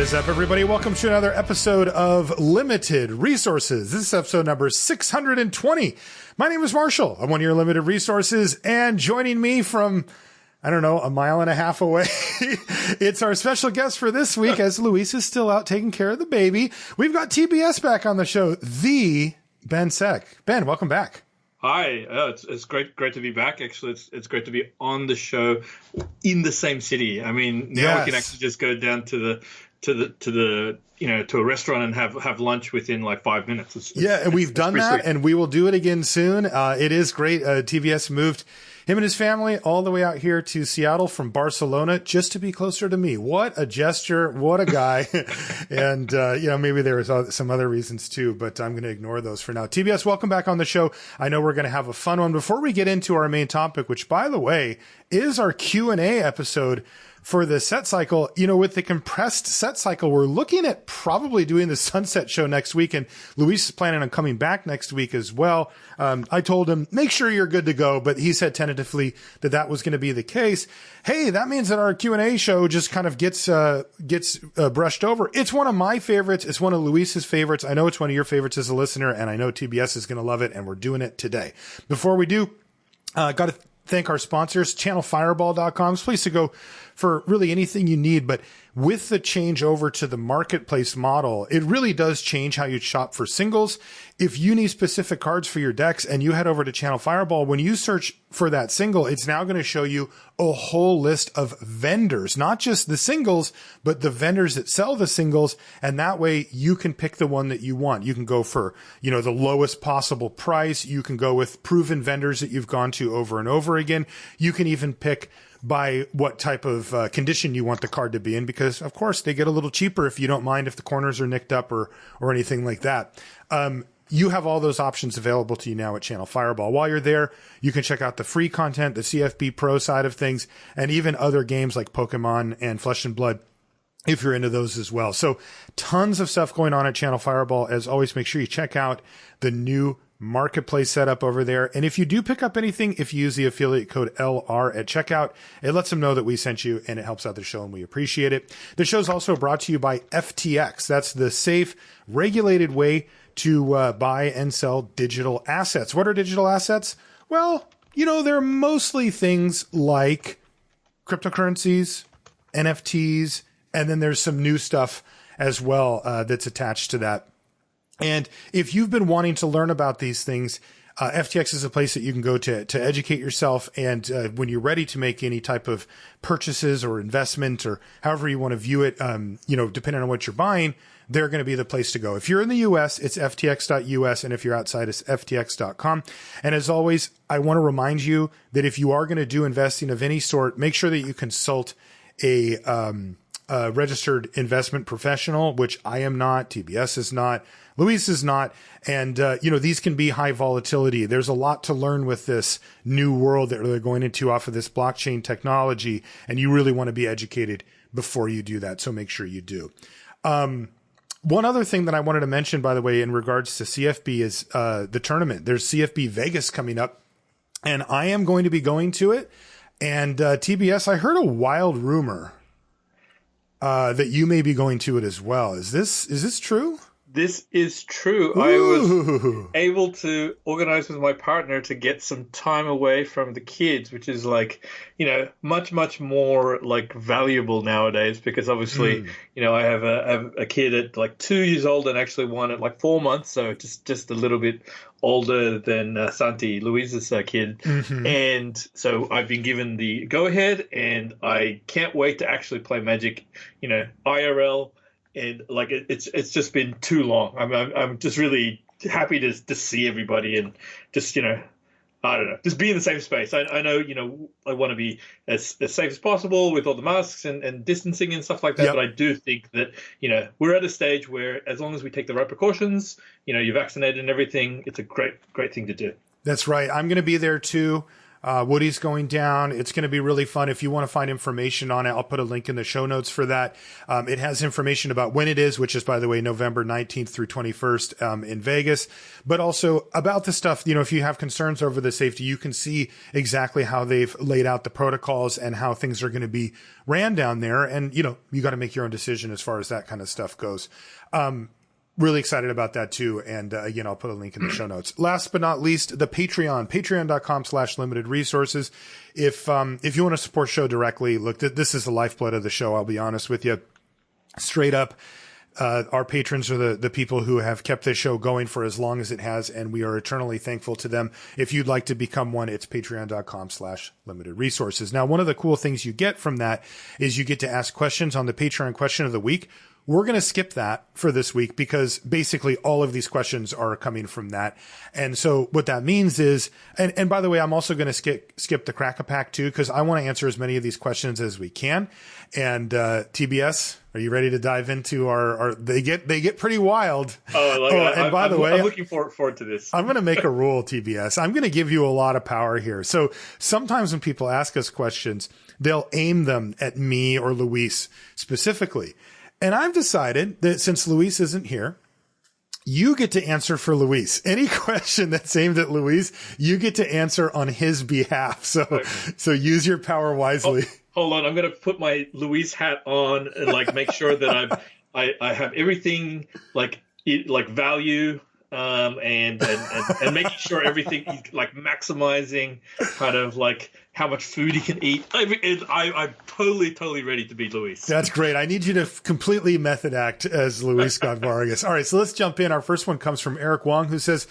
is up, everybody? Welcome to another episode of Limited Resources. This is episode number 620. My name is Marshall. I'm one of your Limited Resources, and joining me from, I don't know, a mile and a half away, it's our special guest for this week, as Luis is still out taking care of the baby. We've got TBS back on the show, the Ben Seck. Ben, welcome back. Hi, it's great to be back. Actually, it's great to be on the show in the same city. I mean, now we can actually just go down to a restaurant and have lunch within like 5 minutes. And we've done that, sweet. And we will do it again soon. It is great. TBS moved him and his family all the way out here to Seattle from Barcelona just to be closer to me. What a gesture. What a guy. And, maybe there was some other reasons too, but I'm going to ignore those for now. TBS, welcome back on the show. I know we're going to have a fun one. Before we get into our main topic, which, by the way, is our Q&A episode for the set cycle, with the compressed set cycle, we're looking at probably doing the Sunset Show next week. And Luis is planning on coming back next week as well. I told him, make sure you're good to go. But he said tentatively that was going to be the case. Hey, that means that our Q&A show just kind of gets brushed over. It's one of my favorites. It's one of Luis's favorites. I know it's one of your favorites as a listener, and I know TBS is going to love it. And we're doing it today. Before we do, got to thank our sponsors, channelfireball.com. It's a place to go for really anything you need. But with the change over to the marketplace model, it really does change how you shop for singles. If you need specific cards for your decks and you head over to Channel Fireball, when you search for that single, it's now going to show you a whole list of vendors, not just the singles, but the vendors that sell the singles. And that way you can pick the one that you want. You can go for, the lowest possible price. You can go with proven vendors that you've gone to over and over again. You can even pick by what type of condition you want the card to be in, because of course they get a little cheaper if you don't mind if the corners are nicked up or anything like that. You have all those options available to you now at Channel Fireball. While you're there, you can check out the free content, the CFB Pro side of things, and even other games like Pokemon and Flesh and Blood, if you're into those as well. So tons of stuff going on at Channel Fireball. As always, make sure you check out the new marketplace setup over there. And if you do pick up anything, if you use the affiliate code LR at checkout, it lets them know that we sent you and it helps out the show and we appreciate it. The show is also brought to you by FTX. That's the safe, regulated way to buy and sell digital assets. What are digital assets? Well, they're mostly things like cryptocurrencies, NFTs, and then there's some new stuff as well that's attached to that. And if you've been wanting to learn about these things, FTX is a place that you can go to educate yourself. And when you're ready to make any type of purchases or investment or however you want to view it, depending on what you're buying, they're going to be the place to go. If you're in the US, it's ftx.us. And if you're outside, it's ftx.com. And as always, I want to remind you that if you are going to do investing of any sort, make sure that you consult a registered investment professional, which I am not, TBS is not, Luis is not. And, these can be high volatility. There's a lot to learn with this new world that they're going into off of this blockchain technology. And you really want to be educated before you do that. So make sure you do. One other thing that I wanted to mention, by the way, in regards to CFB is the tournament. There's CFB Vegas coming up, and I am going to be going to it. And TBS, I heard a wild rumor that you may be going to it as well. Is this true? This is true. Ooh. I was able to organize with my partner to get some time away from the kids, which is much, much more valuable nowadays because obviously, I have a kid at 2 years old and actually one at 4 months. So just a little bit older than Santi, Louise's kid. Mm-hmm. And so I've been given the go ahead and I can't wait to actually play Magic, IRL. And it's just been too long. I'm just really happy to see everybody and just I don't know, just be in the same space. I know I want to be as safe as possible with all the masks and distancing and stuff like that. Yep. But I do think that we're at a stage where as long as we take the right precautions, you're vaccinated and everything, it's a great thing to do. That's right. I'm going to be there too. Woody's going down. It's going to be really fun. If you want to find information on it, I'll put a link in the show notes for that. It has information about when it is, which is, by the way, November 19th through 21st in Vegas, but also about the stuff, if you have concerns over the safety, you can see exactly how they've laid out the protocols and how things are going to be ran down there. And, you got to make your own decision as far as that kind of stuff goes. Really excited about that too. And again, I'll put a link in the show notes. Last but not least, the Patreon, patreon.com/limited resources. If you want to support show directly, look, this is the lifeblood of the show. I'll be honest with you. Straight up, our patrons are the people who have kept this show going for as long as it has, and we are eternally thankful to them. If you'd like to become one, it's patreon.com/limited resources. Now, one of the cool things you get from that is you get to ask questions on the Patreon question of the week. We're going to skip that for this week because basically all of these questions are coming from that. And so what that means is, and by the way, I'm also going to skip the Crack-A-Pack too, because I want to answer as many of these questions as we can. And TBS, are you ready to dive into our they get pretty wild. And by the way, I'm looking forward to this. I'm going to make a rule, TBS. I'm going to give you a lot of power here. So sometimes when people ask us questions, they'll aim them at me or Luis specifically. And I've decided that since Luis isn't here, you get to answer for Luis. Any question that's aimed at Luis, you get to answer on his behalf. So use your power wisely. Hold on, I'm going to put my Luis hat on and make sure that I have everything like value and making sure everything is maximizing kind of how much food he can eat. I'm totally ready to be Luis. That's great. I need you to completely method act as Luis Scott-Vargas. All right, so let's jump in. Our first one comes from Eric Wong, who says,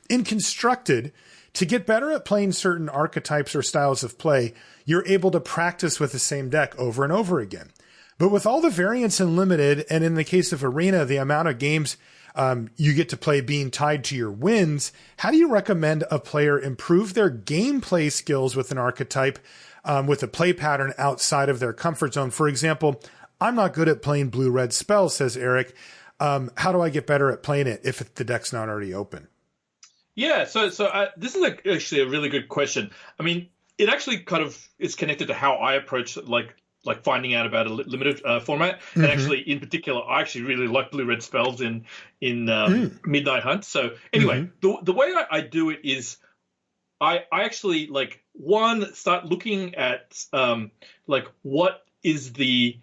in Constructed, to get better at playing certain archetypes or styles of play, you're able to practice with the same deck over and over again. But with all the variance in Limited, and in the case of Arena, the amount of games you get to play being tied to your wins, how do you recommend a player improve their gameplay skills with an archetype with a play pattern outside of their comfort zone? For example, I'm not good at playing blue-red spells, says Eric. How do I get better at playing it if the deck's not already open? Yeah, so this is actually a really good question. I mean, it actually kind of is connected to how I approach finding out about a limited format, and actually, in particular, I actually really like blue-red spells in Midnight Hunt. So anyway, the way I do it is I actually start looking at what is the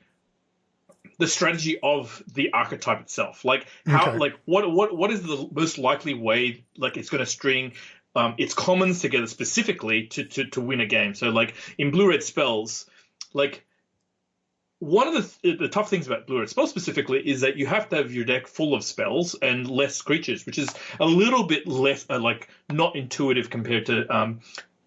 strategy of the archetype itself, what is the most likely way it's going to string its commons together specifically to win a game. So in blue-red spells, one of the tough things about blue-red spells specifically is that you have to have your deck full of spells and less creatures, which is a little bit less not intuitive compared to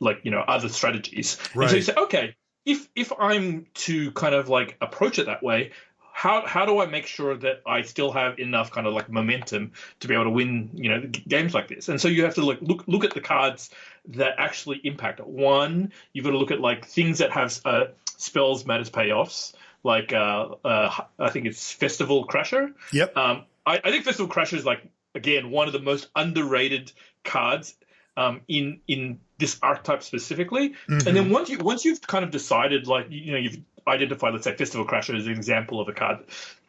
other strategies. Right. And so you say, okay, if I'm to kind of approach it that way, how do I make sure that I still have enough kind of momentum to be able to win games like this? And so you have to look at the cards that actually impact it. One, you've got to look at things that have spells matters payoffs. I think it's Festival Crasher. Yep. I think Festival Crasher is again one of the most underrated cards in this archetype specifically. And then once you've kind of decided you've identified, let's say, Festival Crasher as an example of a card,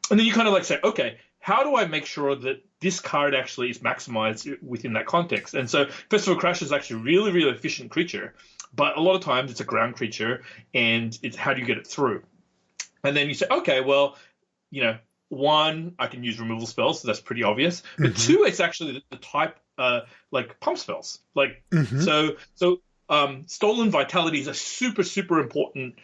and then you kind of say, okay, how do I make sure that this card actually is maximized within that context? And so Festival Crasher is actually a really, really efficient creature, but a lot of times it's a ground creature, and it's how do you get it through? And then you say, okay, well, one, I can use removal spells, so that's pretty obvious. But two, it's actually the type, pump spells. So Stolen Vitality is a super, super important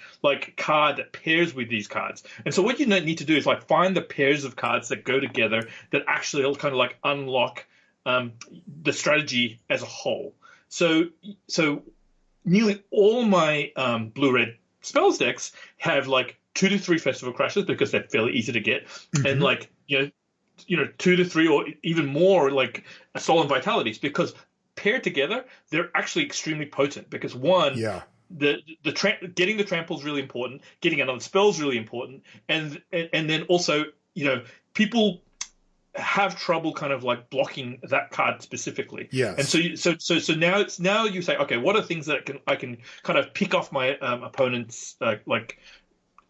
card that pairs with these cards. And so what you need to do is find the pairs of cards that go together that actually will kind of unlock the strategy as a whole. So nearly all my blue-red spells decks have 2 to 3 Festival Crashers because they're fairly easy to get, and 2 to 3 or even more Stolen Vitalities, because paired together they're actually extremely potent. Because one, getting the trample is really important, getting another spell is really important, and then also people have trouble kind of like blocking that card specifically. Yes. And so now you say, okay, what are things that I can kind of pick off my opponent's like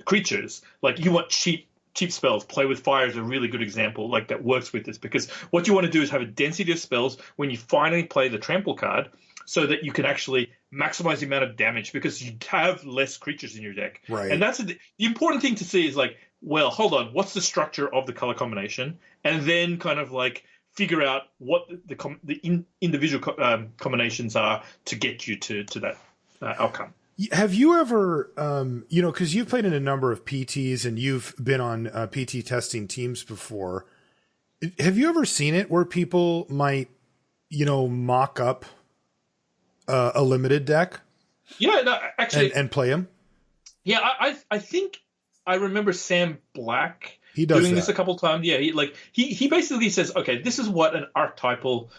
creatures? Like you want cheap spells. Play with Fire is a really good example, like that works with this, because what you want to do is have a density of spells when you finally play the trample card, so that you can actually maximize the amount of damage because you have less creatures in your deck. Right. And that's the important thing to see is like, well, hold on, what's the structure of the color combination? And then kind of like figure out what the individual combinations are to get you to that outcome. Have you ever, because you've played in a number of PTs and you've been on PT testing teams before, have you ever seen it where people might, mock up a limited deck? Yeah, no, actually, and play them. Yeah, I think I remember Sam Black doing this a couple times. Yeah, he basically says, okay, this is what an archetypal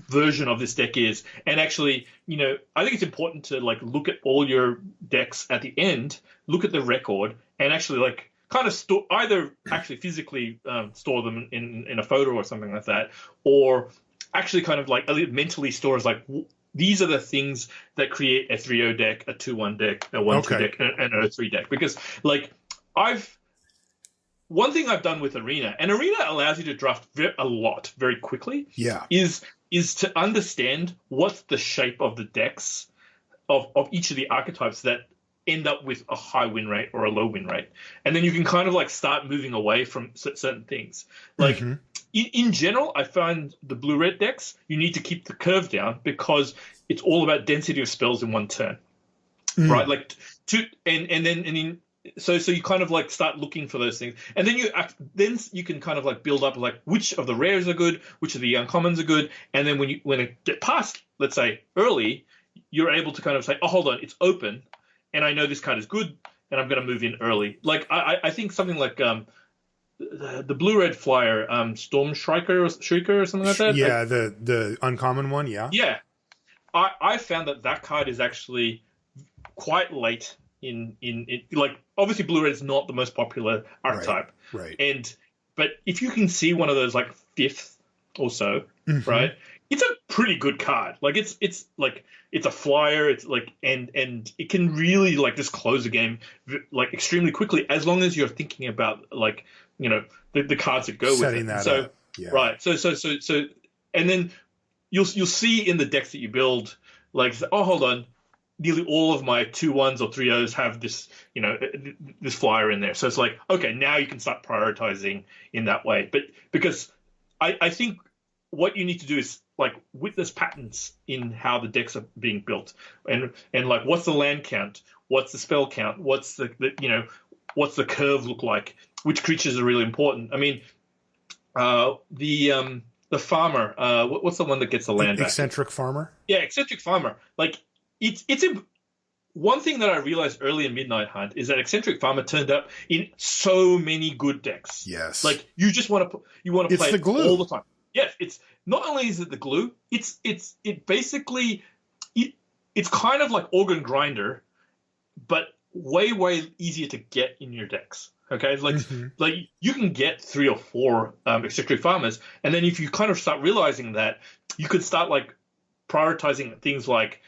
version of this deck is, and actually, I think it's important to like look at all your decks at the end, look at the record, and actually like kind of store, either actually physically store them in a photo or something like that, or actually kind of like mentally stores like. These are the things that create a 3-0 deck, a 2-1 deck, a 1-2 deck, and a 3 deck. Because, like, one thing I've done with Arena, and Arena allows you to draft a lot very quickly, is to understand what's the shape of the decks of each of the archetypes that end up with a high win rate or a low win rate. And then you can kind of, like, start moving away from certain things. Like... Mm-hmm. In general, I find the blue-red decks, you need to keep the curve down because it's all about density of spells in one turn, right? Like, so you kind of like start looking for those things, and then you can kind of like build up like which of the rares are good, which of the uncommons are good, and then when it get past, let's say early, you're able to kind of say, oh, hold on, it's open, and I know this card is good, and I'm going to move in early. Like I think something like the blue-red flyer, Storm Shrieker or something like that. Yeah, the uncommon one, yeah. Yeah. I found that card is actually quite late in like, obviously blue-red is not the most popular archetype. Right. But if you can see one of those like fifth or so, right, it's a pretty good card. Like it's like, it's a flyer. It's like, and it can really like just close a game like extremely quickly, as long as you're thinking about like, the cards that go setting with it. That up. Yeah. Right. So, and then you'll see in the decks that you build, like, oh, hold on, nearly all of my 2-1s or 3-0s have this, this flyer in there. So it's like, okay, now you can start prioritizing in that way. But because I think what you need to do is like witness patterns in how the decks are being built, and like what's the land count, what's the spell count, what's the what's the curve look like, which creatures are really important. I mean, the farmer, what's the one that gets the land back? Eccentric farmer. Yeah, eccentric farmer. Like it's one thing that I realized early in Midnight Hunt is that eccentric farmer turned up in so many good decks. Yes. Like you just want to play it all the time. Yes, it's not only is it the glue, it's basically it's kind of like Organ Grinder, but way easier to get in your decks. Okay, like you can get 3 or 4 eccentric farmers, and then if you kind of start realizing that, you could start like prioritizing things like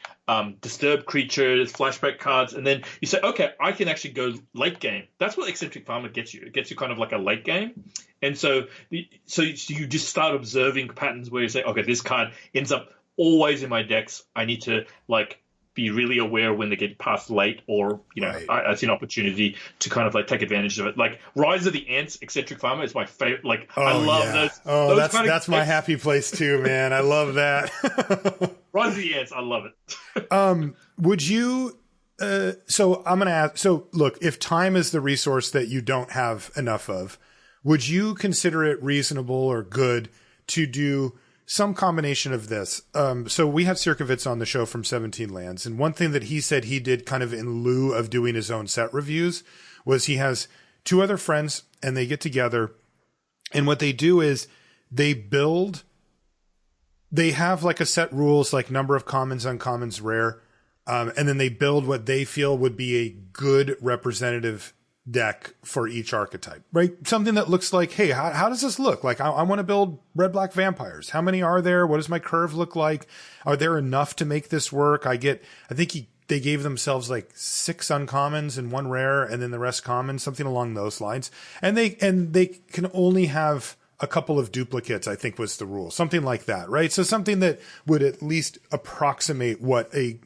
disturb creatures, flashback cards, and then you say, okay, I can actually go late game. That's what eccentric farmer gets you. It gets you kind of like a late game, and so you just start observing patterns where you say, okay, this card ends up always in my decks. I need to like be really aware when they get past late, or I see an opportunity to kind of like take advantage of it. Like Rise of the Ants, eccentric farmer is my favorite. Like I love those. Oh, that's my happy place too, man. I love that. Rise of the Ants, I love it. Would you? So I'm going to ask. So look, if time is the resource that you don't have enough of, would you consider it reasonable or good to do some combination of this? So we have Sirkovitz on the show from 17 Lands, and one thing that he said he did kind of in lieu of doing his own set reviews was he has 2 other friends and they get together, and what they do is they have like a set rules, like number of commons, uncommons, rare, and then they build what they feel would be a good representative deck for each archetype, right? Something that looks like, hey, how does this look? Like, I want to build red-black vampires. How many are there? What does my curve look like? Are there enough to make this work? They gave themselves like 6 uncommons and 1 rare, and then the rest common, something along those lines. And they can only have a couple of duplicates, I think was the rule. Something like that, right? So something that would at least approximate what a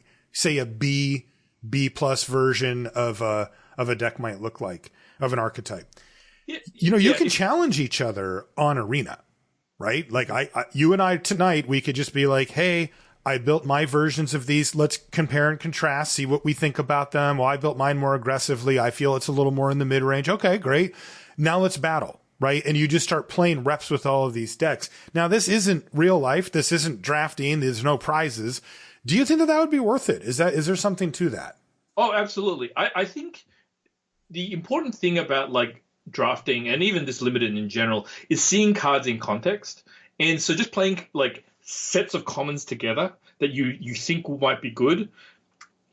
B plus version of a deck might look like, of an archetype. Yeah, you can challenge each other on Arena, right? Like you and I tonight, we could just be like, hey, I built my versions of these. Let's compare and contrast, see what we think about them. Well, I built mine more aggressively. I feel it's a little more in the mid range. Okay, great. Now let's battle, right? And you just start playing reps with all of these decks. Now, this isn't real life. This isn't drafting. There's no prizes. Do you think that would be worth it? Is there something to that? Oh, absolutely. I think the important thing about like drafting and even this limited in general is seeing cards in context. And so just playing like sets of commons together that you think might be good,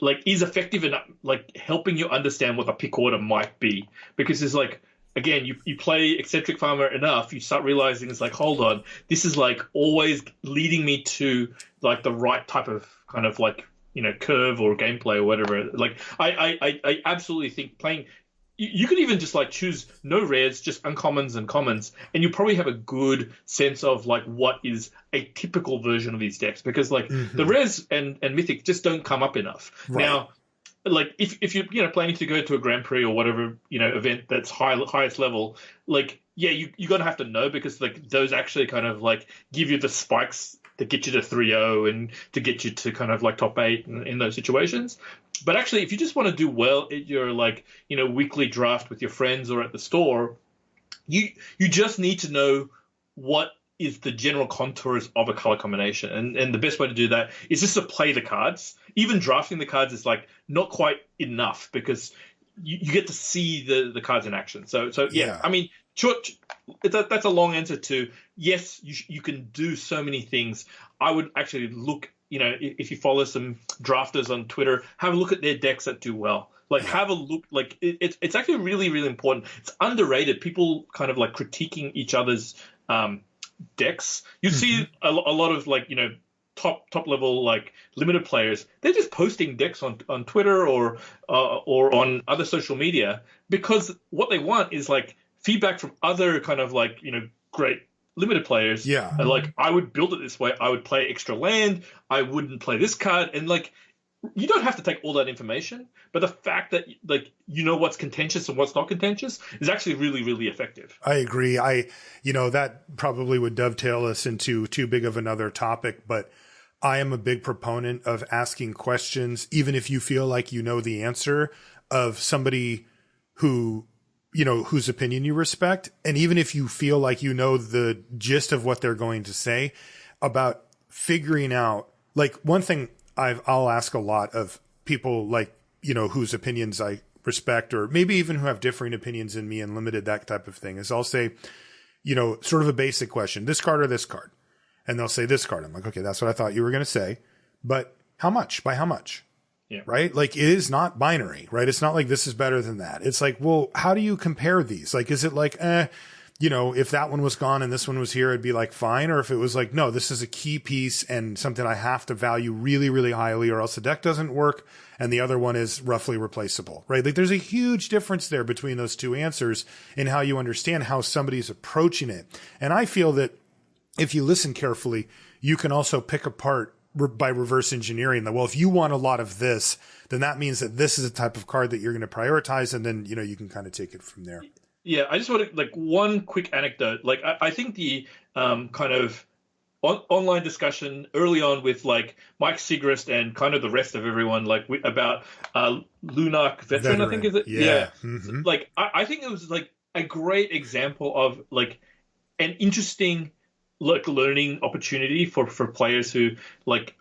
like is effective in like helping you understand what the pick order might be. Because it's like, again, you play Eccentric Farmer enough, you start realizing it's like, hold on, this is like always leading me to like the right type of kind of like, curve or gameplay or whatever. Like I absolutely think playing, you could even just like choose no rares, just uncommons and commons, and you probably have a good sense of like what is a typical version of these decks, because like the rares and mythic just don't come up enough. Right. Now, like if you're planning to go to a Grand Prix or whatever event that's highest level, like you're gonna have to know, because like those actually kind of like give you the spikes to get you to 3-0 and to get you to kind of like top 8 in those situations. But actually, if you just want to do well at your like weekly draft with your friends or at the store, you just need to know what is the general contours of a color combination, and the best way to do that is just to play the cards. Even drafting the cards is like not quite enough, because you get to see the cards in action. So yeah. I mean, that's a long answer to yes. You can do so many things. I would actually look. If you follow some drafters on Twitter, have a look at their decks that do well. Like, have a look. Like, it's actually really, really important. It's underrated. People kind of like critiquing each other's decks. You see a lot of like top level like limited players. They're just posting decks on Twitter or on other social media, because what they want is like feedback from other kind of like great limited players. Yeah. And like, I would build it this way. I would play extra land. I wouldn't play this card. And like, you don't have to take all that information, but the fact that like what's contentious and what's not contentious is actually really, really effective. I agree. That probably would dovetail us into too big of another topic, but I am a big proponent of asking questions, even if you feel like you know the answer, of somebody who whose opinion you respect. And even if you feel like you know the gist of what they're going to say, about figuring out, like, one thing I'll ask a lot of people, like, whose opinions I respect, or maybe even who have differing opinions than me and limited, that type of thing, is I'll say, sort of a basic question, this card or this card. And they'll say this card. I'm like, okay, that's what I thought you were going to say, but how much? By how much? Yeah. Right? Like, it is not binary, right? It's not like this is better than that. It's like, well, how do you compare these? Like, is it like, if that one was gone and this one was here, it'd be like fine. Or if it was like, no, this is a key piece and something I have to value really, really highly, or else the deck doesn't work. And the other one is roughly replaceable, right? Like, there's a huge difference there between those two answers in how you understand how somebody's approaching it. And I feel that if you listen carefully, you can also pick apart by reverse engineering that, well, if you want a lot of this, then that means that this is a type of card that you're going to prioritize. And then, you can kind of take it from there. Yeah. I just want to, like, one quick anecdote. Like, I think the kind of online discussion early on with like Mike Segrist and kind of the rest of everyone, like about Lunar Veteran, I think is it? Yeah. Mm-hmm. Like, I think it was like a great example of like an interesting like learning opportunity for players who like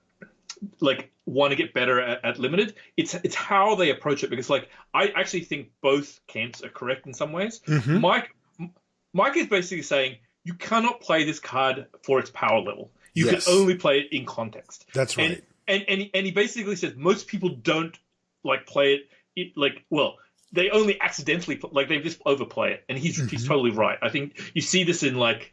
want to get better at limited. It's how they approach it, because like I actually think both camps are correct in some ways. Mm-hmm. Mike is basically saying you cannot play this card for its power level. You can only play it in context. That's right. And he basically says most people don't like play it like, well, they only accidentally like they just overplay it, and he's totally right. I think you see this in like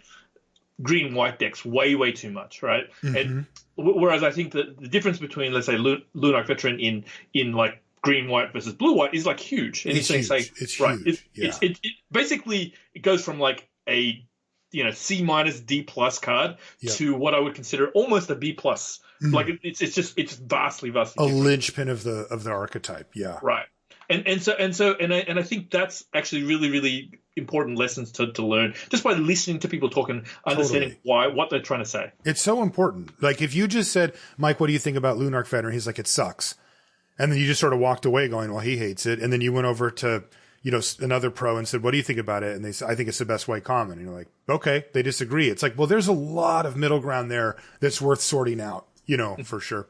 green white decks way too much, right? And whereas I think that the difference between, let's say, Lunar Veteran in like green white versus blue white is like huge. And it's huge. It's right, huge. it basically it goes from like a C minus D plus card to what I would consider almost a B plus. Like it's vastly a linchpin of the archetype. Yeah. Right. And I think that's actually really important lessons to learn just by listening to people talking, understanding what they're trying to say. It's so important. Like if you just said, Mike, what do you think about Lunar Veteran? He's like, it sucks. And then you just sort of walked away going, well, he hates it. And then you went over to, another pro and said, what do you think about it? And they said, I think it's the best white common. And you're like, okay, they disagree. It's like, well, there's a lot of middle ground there that's worth sorting out, for sure.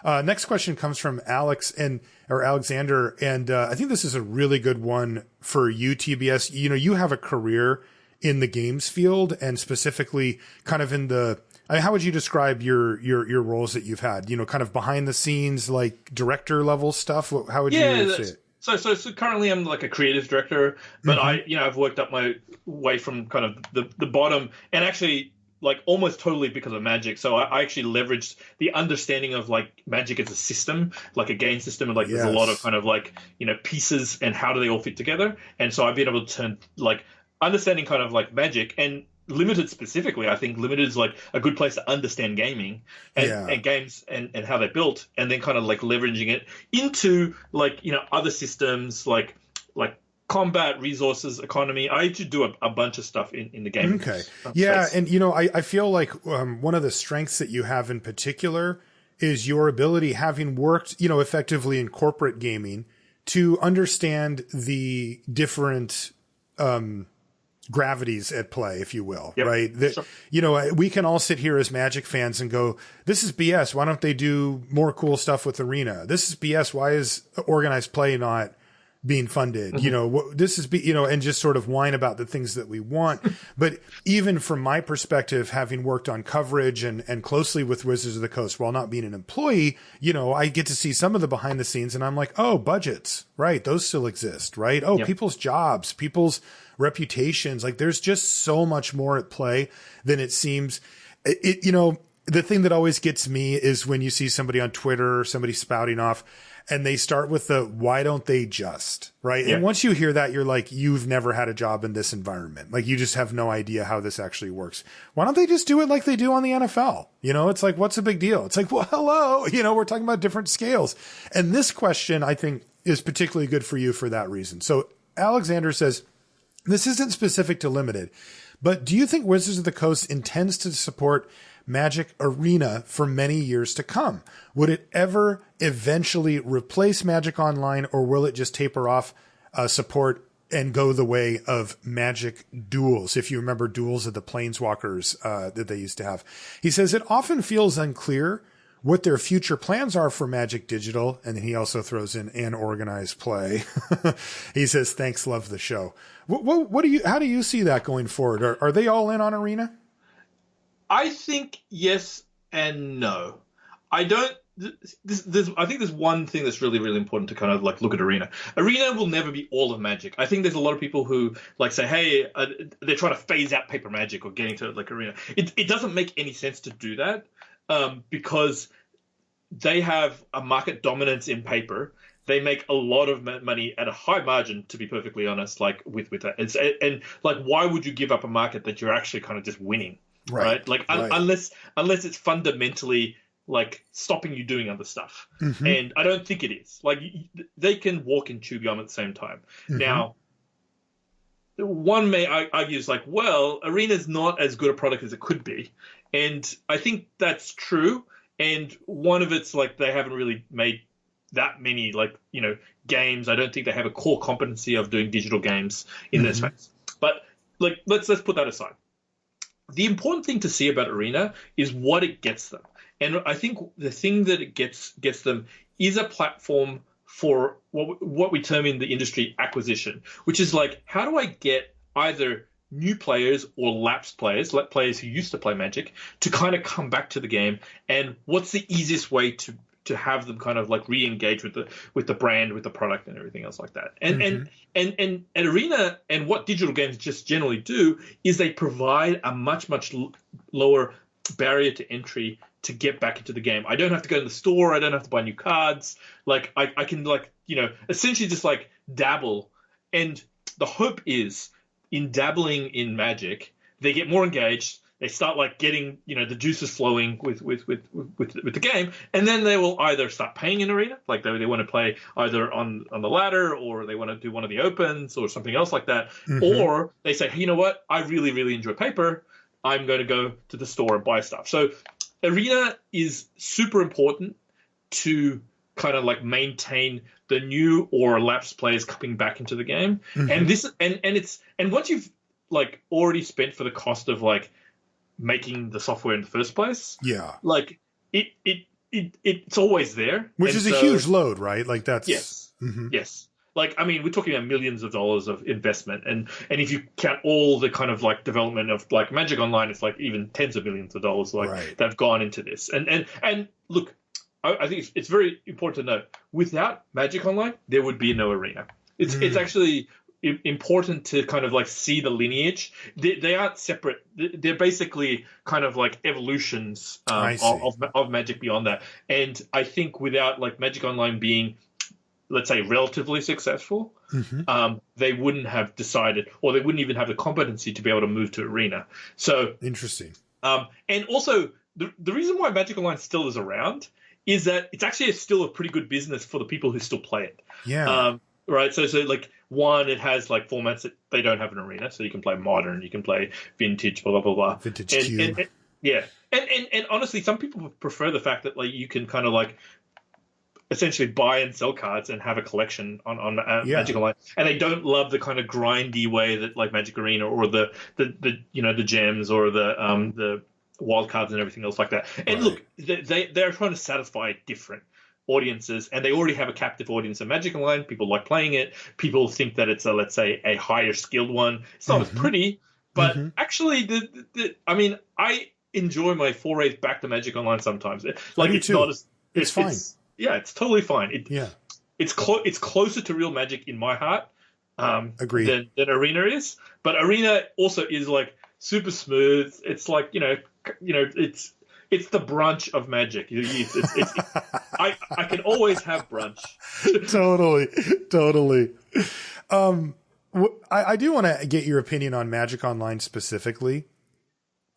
Next question comes from Alexander. And I think this is a really good one for you, TBS. You have a career in the games field and specifically kind of in how would you describe your roles that you've had, kind of behind the scenes, like director level stuff? How would you say it? So currently I'm like a creative director, but I've worked up my way from kind of the bottom and actually like almost totally because of Magic. So I actually leveraged the understanding of like Magic as a system, like a game system. And like there's a lot of kind of like, pieces and how do they all fit together. And so I've been able to turn like understanding kind of like Magic and Limited specifically. I think Limited is like a good place to understand gaming and games and how they're built, and then kind of like leveraging it into like, other systems like combat, resources, economy. I actually do a bunch of stuff in the game. Okay. Yeah. And, I feel like one of the strengths that you have in particular is your ability, having worked, effectively in corporate gaming, to understand the different gravities at play, if you will, right? Sure. We can all sit here as Magic fans and go, this is BS. Why don't they do more cool stuff with Arena? This is BS. Why is organized play not being funded? This is, and just sort of whine about the things that we want. But even from my perspective, having worked on coverage and closely with Wizards of the Coast while not being an employee, I get to see some of the behind the scenes and I'm like, oh, budgets, right? Those still exist, right? Oh, people's jobs, people's reputations. Like there's just so much more at play than it seems. The thing that always gets me is when you see somebody on Twitter or somebody spouting off and they start with why don't they just, right? Yeah. And once you hear that, you're like, you've never had a job in this environment. Like you just have no idea how this actually works. Why don't they just do it like they do on the NFL? It's like, what's the big deal? It's like, well, hello, we're talking about different scales. And this question, I think, is particularly good for you for that reason. So Alexander says, this isn't specific to Limited, but do you think Wizards of the Coast intends to support Magic Arena for many years to come? Would it ever eventually replace Magic Online, or will it just taper off support and go the way of Magic Duels? If you remember Duels of the Planeswalkers that they used to have. He says it often feels unclear what their future plans are for Magic Digital. And he also throws in an organized play. He says, thanks, love the show. How do you see that going forward? Are they all in on Arena? I think yes and no. I don't. I think there's one thing that's really, really important to kind of like look at Arena. Arena will never be all of Magic. I think there's a lot of people who like say, hey, they're trying to phase out paper Magic or getting to like Arena. It doesn't make any sense to do that because they have a market dominance in paper. They make a lot of money at a high margin, to be perfectly honest, like with that. And like, why would you give up a market that you're actually kind of just winning? Right. Like unless it's fundamentally like stopping you doing other stuff. Mm-hmm. And I don't think it is. Like they can walk and chew gum at the same time. Mm-hmm. Now, one may argue is like, well, Arena's not as good a product as it could be. And I think that's true. And one of it's like they haven't really made that many games. I don't think they have a core competency of doing digital games in their space. But like let's put that aside. The important thing to see about Arena is what it gets them. And I think the thing that it gets them is a platform for what we term in the industry acquisition, which is like, how do I get either new players or lapsed players, players who used to play Magic, to kind of come back to the game? And what's the easiest way to have them kind of like re-engage with the brand, with the product, and everything else like that. And Arena and what digital games just generally do is they provide a much lower barrier to entry to get back into the game. I don't have to go to the store. I don't have to buy new cards. Like I can like essentially just like dabble. And the hope is in dabbling in Magic, they get more engaged. They start like getting, the juices flowing with the game, and then they will either start paying in Arena, like they want to play either on the ladder, or they want to do one of the opens or something else like that, or they say, hey, you know what, I really, really enjoy paper. I'm going to go to the store and buy stuff. So Arena is super important to kind of like maintain the new or lapsed players coming back into the game, and once you've like already spent for the cost of like making the software in the first place, like it's always there, which is a huge load, right? Like that's yes. Like, I mean, we're talking about millions of dollars of investment, and if you count all the kind of like development of like Magic Online, it's like even tens of millions of dollars that have gone into this. And look, I think it's very important to note, without Magic Online, there would be no Arena. It's actually important to kind of like see the lineage. They aren't separate. They're basically kind of like evolutions of Magic beyond that. And I think without like Magic Online being, let's say, relatively successful, they wouldn't have decided, or they wouldn't even have the competency to be able to move to Arena. So interesting. And also the reason why Magic Online still is around is that it's actually still a pretty good business for the people who still play it. Yeah. Right. So like, one, it has like formats that they don't have an Arena, so you can play Modern, you can play Vintage, blah blah blah blah. Vintage Cube. And honestly, some people prefer the fact that like you can kind of like essentially buy and sell cards and have a collection on Magic Online, and they don't love the kind of grindy way that like Magic Arena or the gems or the wild cards and everything else like that. And look, they're trying to satisfy different audiences, and they already have a captive audience in Magic Online. People like playing it. People think that it's let's say a higher skilled one. It's not as pretty, but actually I mean, I enjoy my forays back to Magic Online sometimes. Like it's not as it's fine. It's totally fine. It's closer to real Magic in my heart. Agreed. Than Arena is, but Arena also is like super smooth. It's like it's the brunch of Magic. I can always have brunch. Totally. I do want to get your opinion on Magic Online specifically.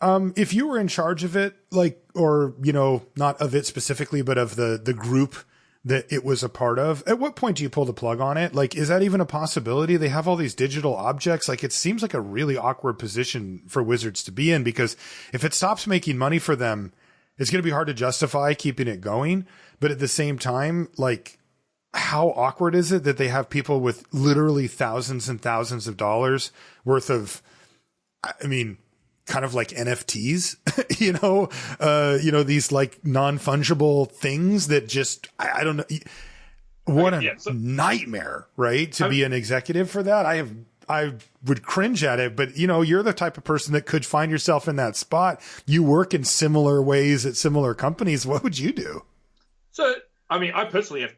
If you were in charge of it, like, or, not of it specifically, but of the group that it was a part of, at what point do you pull the plug on it? Like, is that even a possibility? They have all these digital objects. Like, it seems like a really awkward position for Wizards to be in, because if it stops making money for them, it's going to be hard to justify keeping it going. But at the same time, like, how awkward is it that they have people with literally thousands and thousands of dollars worth of, I mean, kind of like NFTs, these like non-fungible things that just, I don't know. What a nightmare, right? To be an executive for that. I would cringe at it, but you're the type of person that could find yourself in that spot. You work in similar ways at similar companies. What would you do? So, I mean, I personally have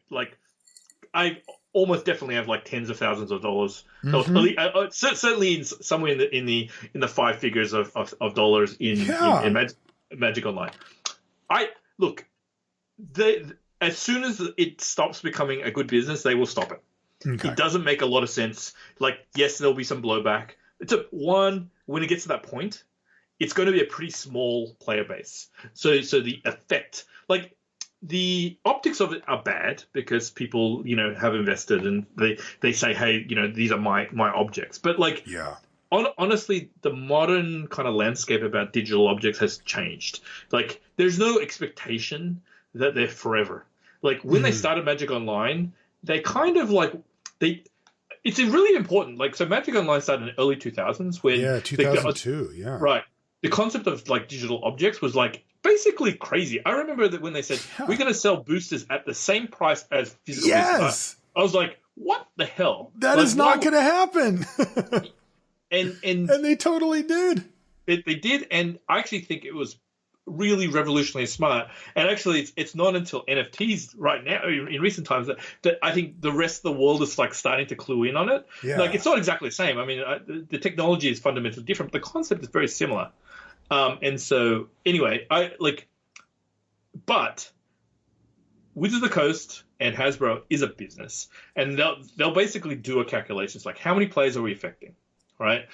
I almost definitely have like tens of thousands of dollars. Certainly somewhere in the five figures of dollars in Magic Online. As soon as it stops becoming a good business, they will stop it. Okay. It doesn't make a lot of sense. Like, yes, there'll be some blowback. When it gets to that point, it's going to be a pretty small player base. So the effect, like, the optics of it are bad because people, have invested and they say, hey, these are my objects. But like, honestly, the modern kind of landscape about digital objects has changed. Like, there's no expectation that they're forever. Like, when they started Magic Online, they kind of like, it's really important. Like, so Magic Online started in the early 2000s when 2002, right. The concept of like digital objects was like basically crazy. I remember that when they said we're going to sell boosters at the same price as physical boosters, I was like, what the hell? That is not going to happen. and they totally did. They did, and I actually think it was really revolutionarily smart. And actually, it's not until NFTs right now, in recent times, that I think the rest of the world is like starting to clue in on it. Yeah. Like, it's not exactly the same. I mean, the technology is fundamentally different. The concept is very similar. And so, anyway, but Wizards of the Coast and Hasbro is a business, and they'll basically do a calculation. It's like, how many players are we affecting, right?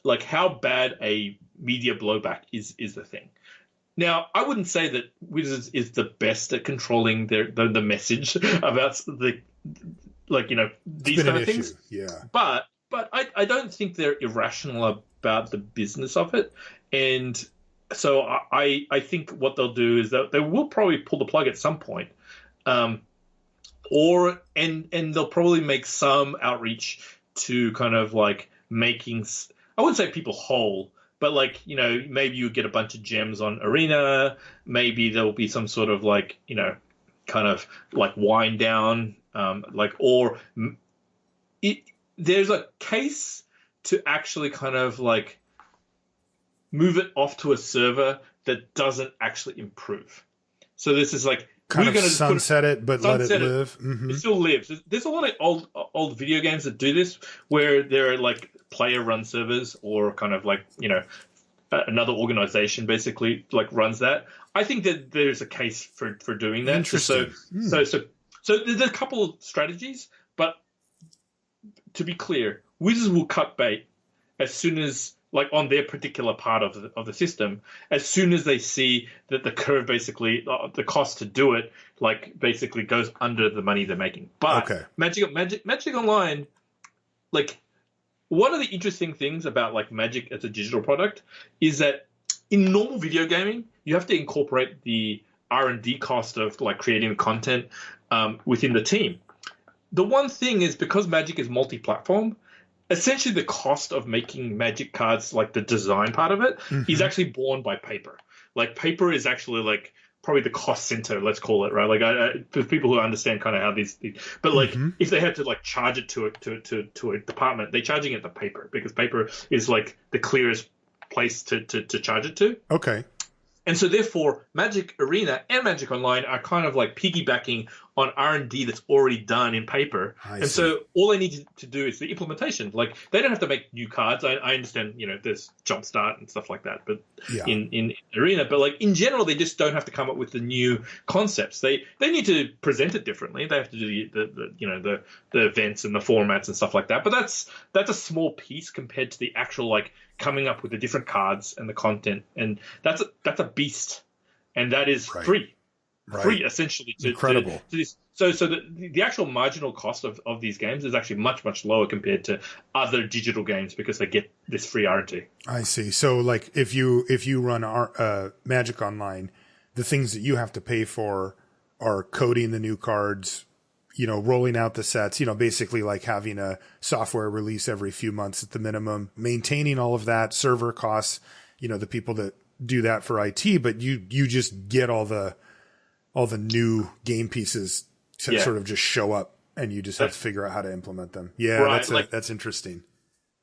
Like, how bad a media blowback is the thing. Now, I wouldn't say that Wizards is the best at controlling the message about these kind of things. Yeah. But I don't think they're irrational about the business of it. And so I think what they'll do is that they will probably pull the plug at some point. And they'll probably make some outreach to kind of like making, I wouldn't say people whole, but like, maybe you get a bunch of gems on Arena. Maybe there'll be some sort of like, kind of like wind down, there's a case to actually kind of like move it off to a server that doesn't actually improve. So this is like, kind of sunset it, but let it live. Mm-hmm. It still lives. There's a lot of old video games that do this, where there are like player-run servers, or kind of like another organization basically like runs that. I think that there's a case for doing that. Interesting. So there's a couple of strategies, but to be clear, Wizards will cut bait as soon as, like, on their particular part of the system, as soon as they see that the curve, basically the cost to do it, like, basically goes under the money they're making. But okay. Magic Online, like, one of the interesting things about like Magic as a digital product is that in normal video gaming, you have to incorporate the R&D cost of like creating content within the team. The one thing is, because Magic is multi-platform, essentially the cost of making Magic cards, like the design part of it, is actually borne by paper. Like, paper is actually like probably the cost center, let's call it, right? Like, for people who understand kind of how these but like if they had to like charge it to a department, they're charging it the paper, because paper is like the clearest place to charge it to. Okay. And so therefore, Magic Arena and Magic Online are kind of like piggybacking on R&D that's already done in paper. And so all they need to do is the implementation. Like, they don't have to make new cards. I understand, there's Jumpstart and stuff like that, but in Arena. But like, in general, they just don't have to come up with the new concepts. They need to present it differently. They have to do the events and the formats and stuff like that. But that's a small piece compared to the actual like coming up with the different cards and the content. And that's a beast, and that is free essentially to this. So the actual marginal cost of these games is actually much lower compared to other digital games, because they get this free R&D. I see. So like, if you run Magic Online, the things that you have to pay for are coding the new cards, rolling out the sets, basically like having a software release every few months at the minimum, maintaining all of that, server costs, the people that do that for IT, but you just get all the new game pieces to sort of just show up, and you just have to figure out how to implement them. Yeah, right, that's interesting.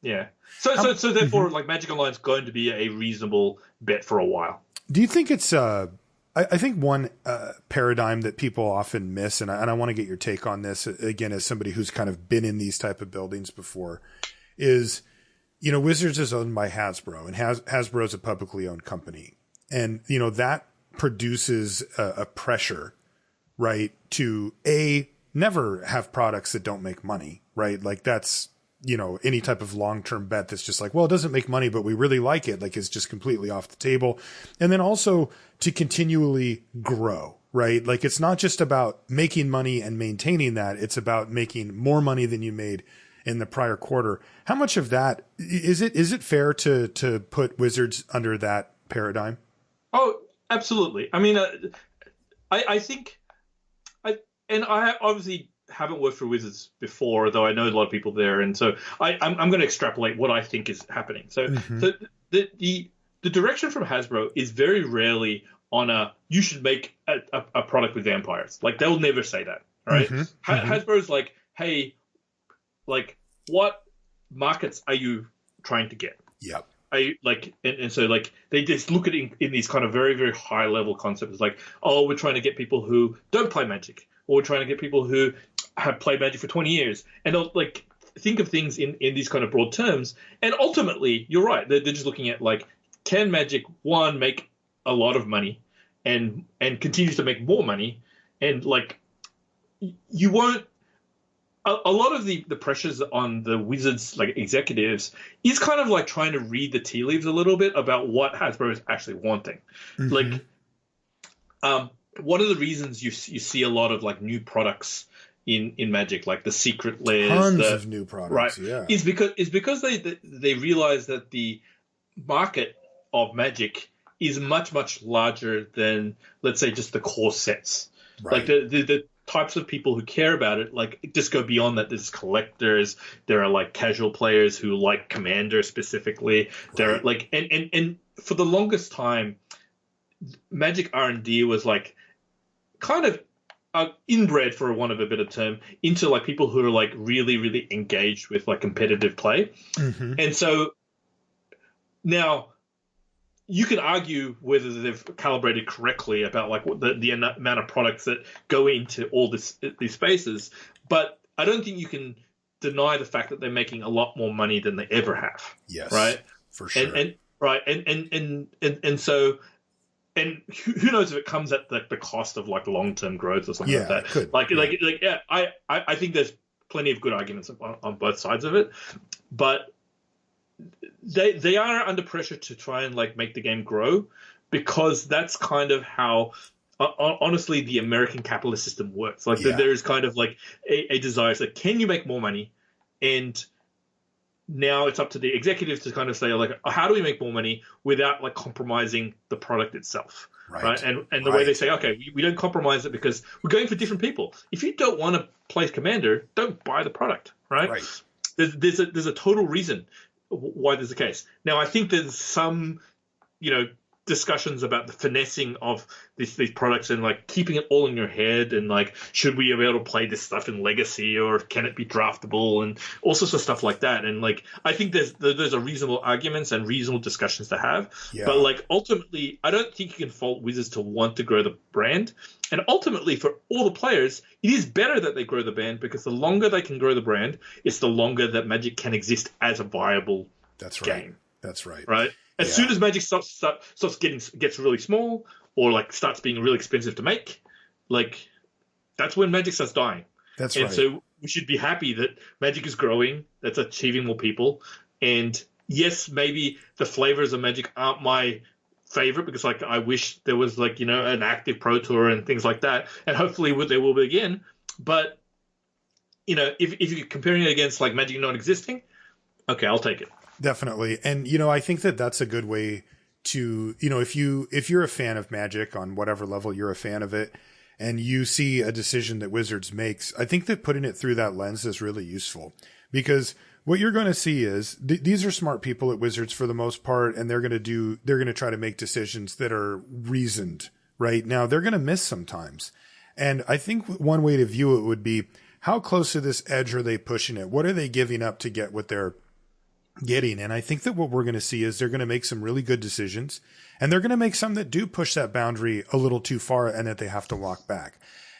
Yeah. So therefore, like, Magic Online is going to be a reasonable bet for a while. Do you think it's I think one paradigm that people often miss, and I want to get your take on this again as somebody who's kind of been in these type of buildings before, is, Wizards is owned by Hasbro, and Hasbro is a publicly owned company, and that produces a pressure, right, to never have products that don't make money, right? Like, that's, any type of long-term bet that's just like, well, it doesn't make money, but we really like it. Like, it's just completely off the table. And then also to continually grow, right? Like, it's not just about making money and maintaining that. It's about making more money than you made in the prior quarter. How much of that is it fair to put Wizards under that paradigm? Oh, absolutely. I mean, I think I obviously haven't worked for Wizards before, though I know a lot of people there, and so I'm going to extrapolate what I think is happening. So the direction from Hasbro is very rarely on you should make a product with vampires. Like, they'll never say that, right? Hasbro's like, hey, like, what markets are you trying to get? Yep. I like, and so like they just look at it in these kind of very, very high level concepts, like, oh, we're trying to get people who don't play Magic, or we're trying to get people who have played Magic for 20 years, and they'll like think of things in these kind of broad terms. And ultimately, you're right, they're just looking at like, can Magic one make a lot of money, and continues to make more money, and like you won't. A lot of the pressures on the Wizards like executives is kind of like trying to read the tea leaves a little bit about what Hasbro is actually wanting. Like, one of the reasons you see a lot of like new products in Magic, like the secret layers, tons of new products, right? Is because they realize that the market of Magic is much larger than, let's say, just the core sets. Right. Like the types of people who care about it, like, just go beyond that. There's collectors, there are like casual players who like Commander specifically. Right. There are like, and for the longest time, Magic R&D was like kind of inbred, for want of a better term, into like people who are like really engaged with like competitive play. And so now you can argue whether they've calibrated correctly about like what the amount of products that go into all these spaces, but I don't think you can deny the fact that they're making a lot more money than they ever have. Yes, right, for sure. And so, and who knows if it comes at the cost of like long-term growth or something like that. Could. I think there's plenty of good arguments on both sides of it, but they are under pressure to try and like make the game grow, because that's kind of how honestly the American capitalist system works. Like there is kind of like a desire to, like, can you make more money? And now it's up to the executives to kind of say, like, how do we make more money without like compromising the product itself? Right. And the way they say, okay, we don't compromise it because we're going for different people. If you don't want to play Commander, don't buy the product. Right. There's a total reason why there's the case. Now, I think there's some, discussions about the finessing of these products and like keeping it all in your head, and like, should we be able to play this stuff in Legacy, or can it be draftable, and all sorts of stuff like that. And like, I think there's a reasonable arguments and reasonable discussions to have. But like, ultimately, I don't think you can fault Wizards to want to grow the brand. And ultimately, for all the players, it is better that they grow the brand, because the longer they can grow the brand, it's the longer that Magic can exist as a viable game. That's right. Right? As soon as Magic gets really small, or like starts being really expensive to make, like, that's when Magic starts dying. That's right. And so we should be happy that Magic is growing, that's achieving more people. And yes, maybe the flavors of Magic aren't my favorite, because like I wish there was like, an active Pro Tour and things like that, and hopefully there will be again. But if you're comparing it against like Magic not existing, okay, I'll take it. Definitely. And, I think that that's a good way to, if you're a fan of Magic on whatever level you're a fan of it, and you see a decision that Wizards makes, I think that putting it through that lens is really useful, because what you're going to see is these are smart people at Wizards for the most part, and they're going to try to make decisions that are reasoned. Right now, they're going to miss sometimes. And I think one way to view it would be, how close to this edge are they pushing it? What are they giving up to get what they're getting? And I think that what we're going to see is they're going to make some really good decisions, and they're going to make some that do push that boundary a little too far, and that they have to walk back.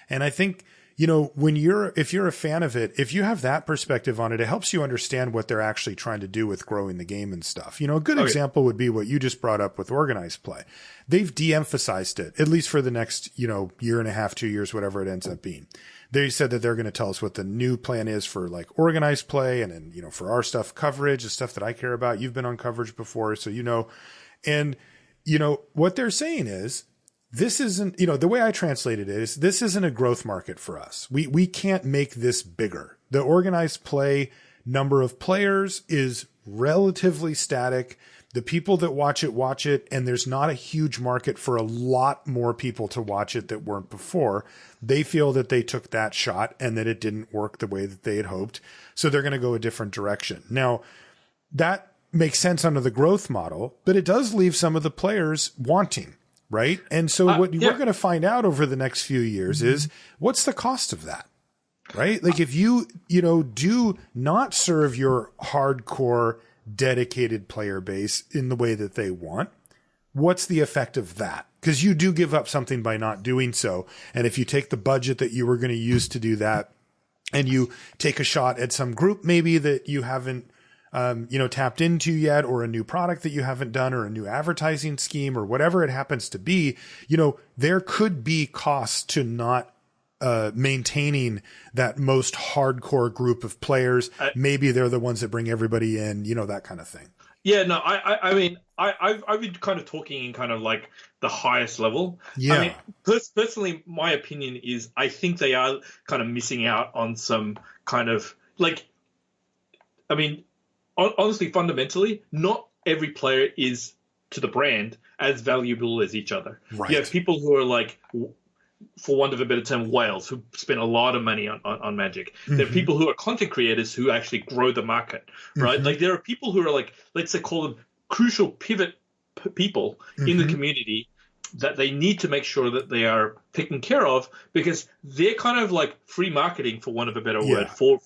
And I think, if you're a fan of it, if you have that perspective on it, it helps you understand what they're actually trying to do with growing the game and stuff. A good example would be what you just brought up with organized play. They've de-emphasized it, at least for the next, year and a half, 2 years, whatever it ends up being. They said that they're going to tell us what the new plan is for like organized play, and then, for our stuff, coverage, the stuff that I care about. You've been on coverage before, so and what they're saying is, this isn't, the way I translated it is, this isn't a growth market for us. We can't make this bigger. The organized play number of players is relatively static. The people that watch it, and there's not a huge market for a lot more people to watch it that weren't before. They feel that they took that shot and that it didn't work the way that they had hoped. So they're going to go a different direction. Now, that makes sense under the growth model, but it does leave some of the players wanting, right? And so what we're going to find out over the next few years is, what's the cost of that, right? Like, if you, do not serve your hardcore dedicated player base in the way that they want, what's the effect of that? Because you do give up something by not doing so. And if you take the budget that you were going to use to do that and you take a shot at some group maybe that you haven't tapped into yet, or a new product that you haven't done, or a new advertising scheme, or whatever it happens to be, there could be costs to not maintaining that most hardcore group of players. Maybe they're the ones that bring everybody in, that kind of thing. Yeah, no, I mean, I've been kind of talking in kind of like the highest level. Yeah. I mean, personally, my opinion is I think they are kind of missing out on some kind of honestly, fundamentally, not every player is to the brand as valuable as each other. Right. You have people who are like, for want of a better term, whales, who spend a lot of money on Magic. Mm-hmm. There are people who are content creators who actually grow the market, right? Mm-hmm. Like there are people who are like, let's say call them crucial pivot people in the community that they need to make sure that they are taken care of, because they're kind of like free marketing, for want of a better word, for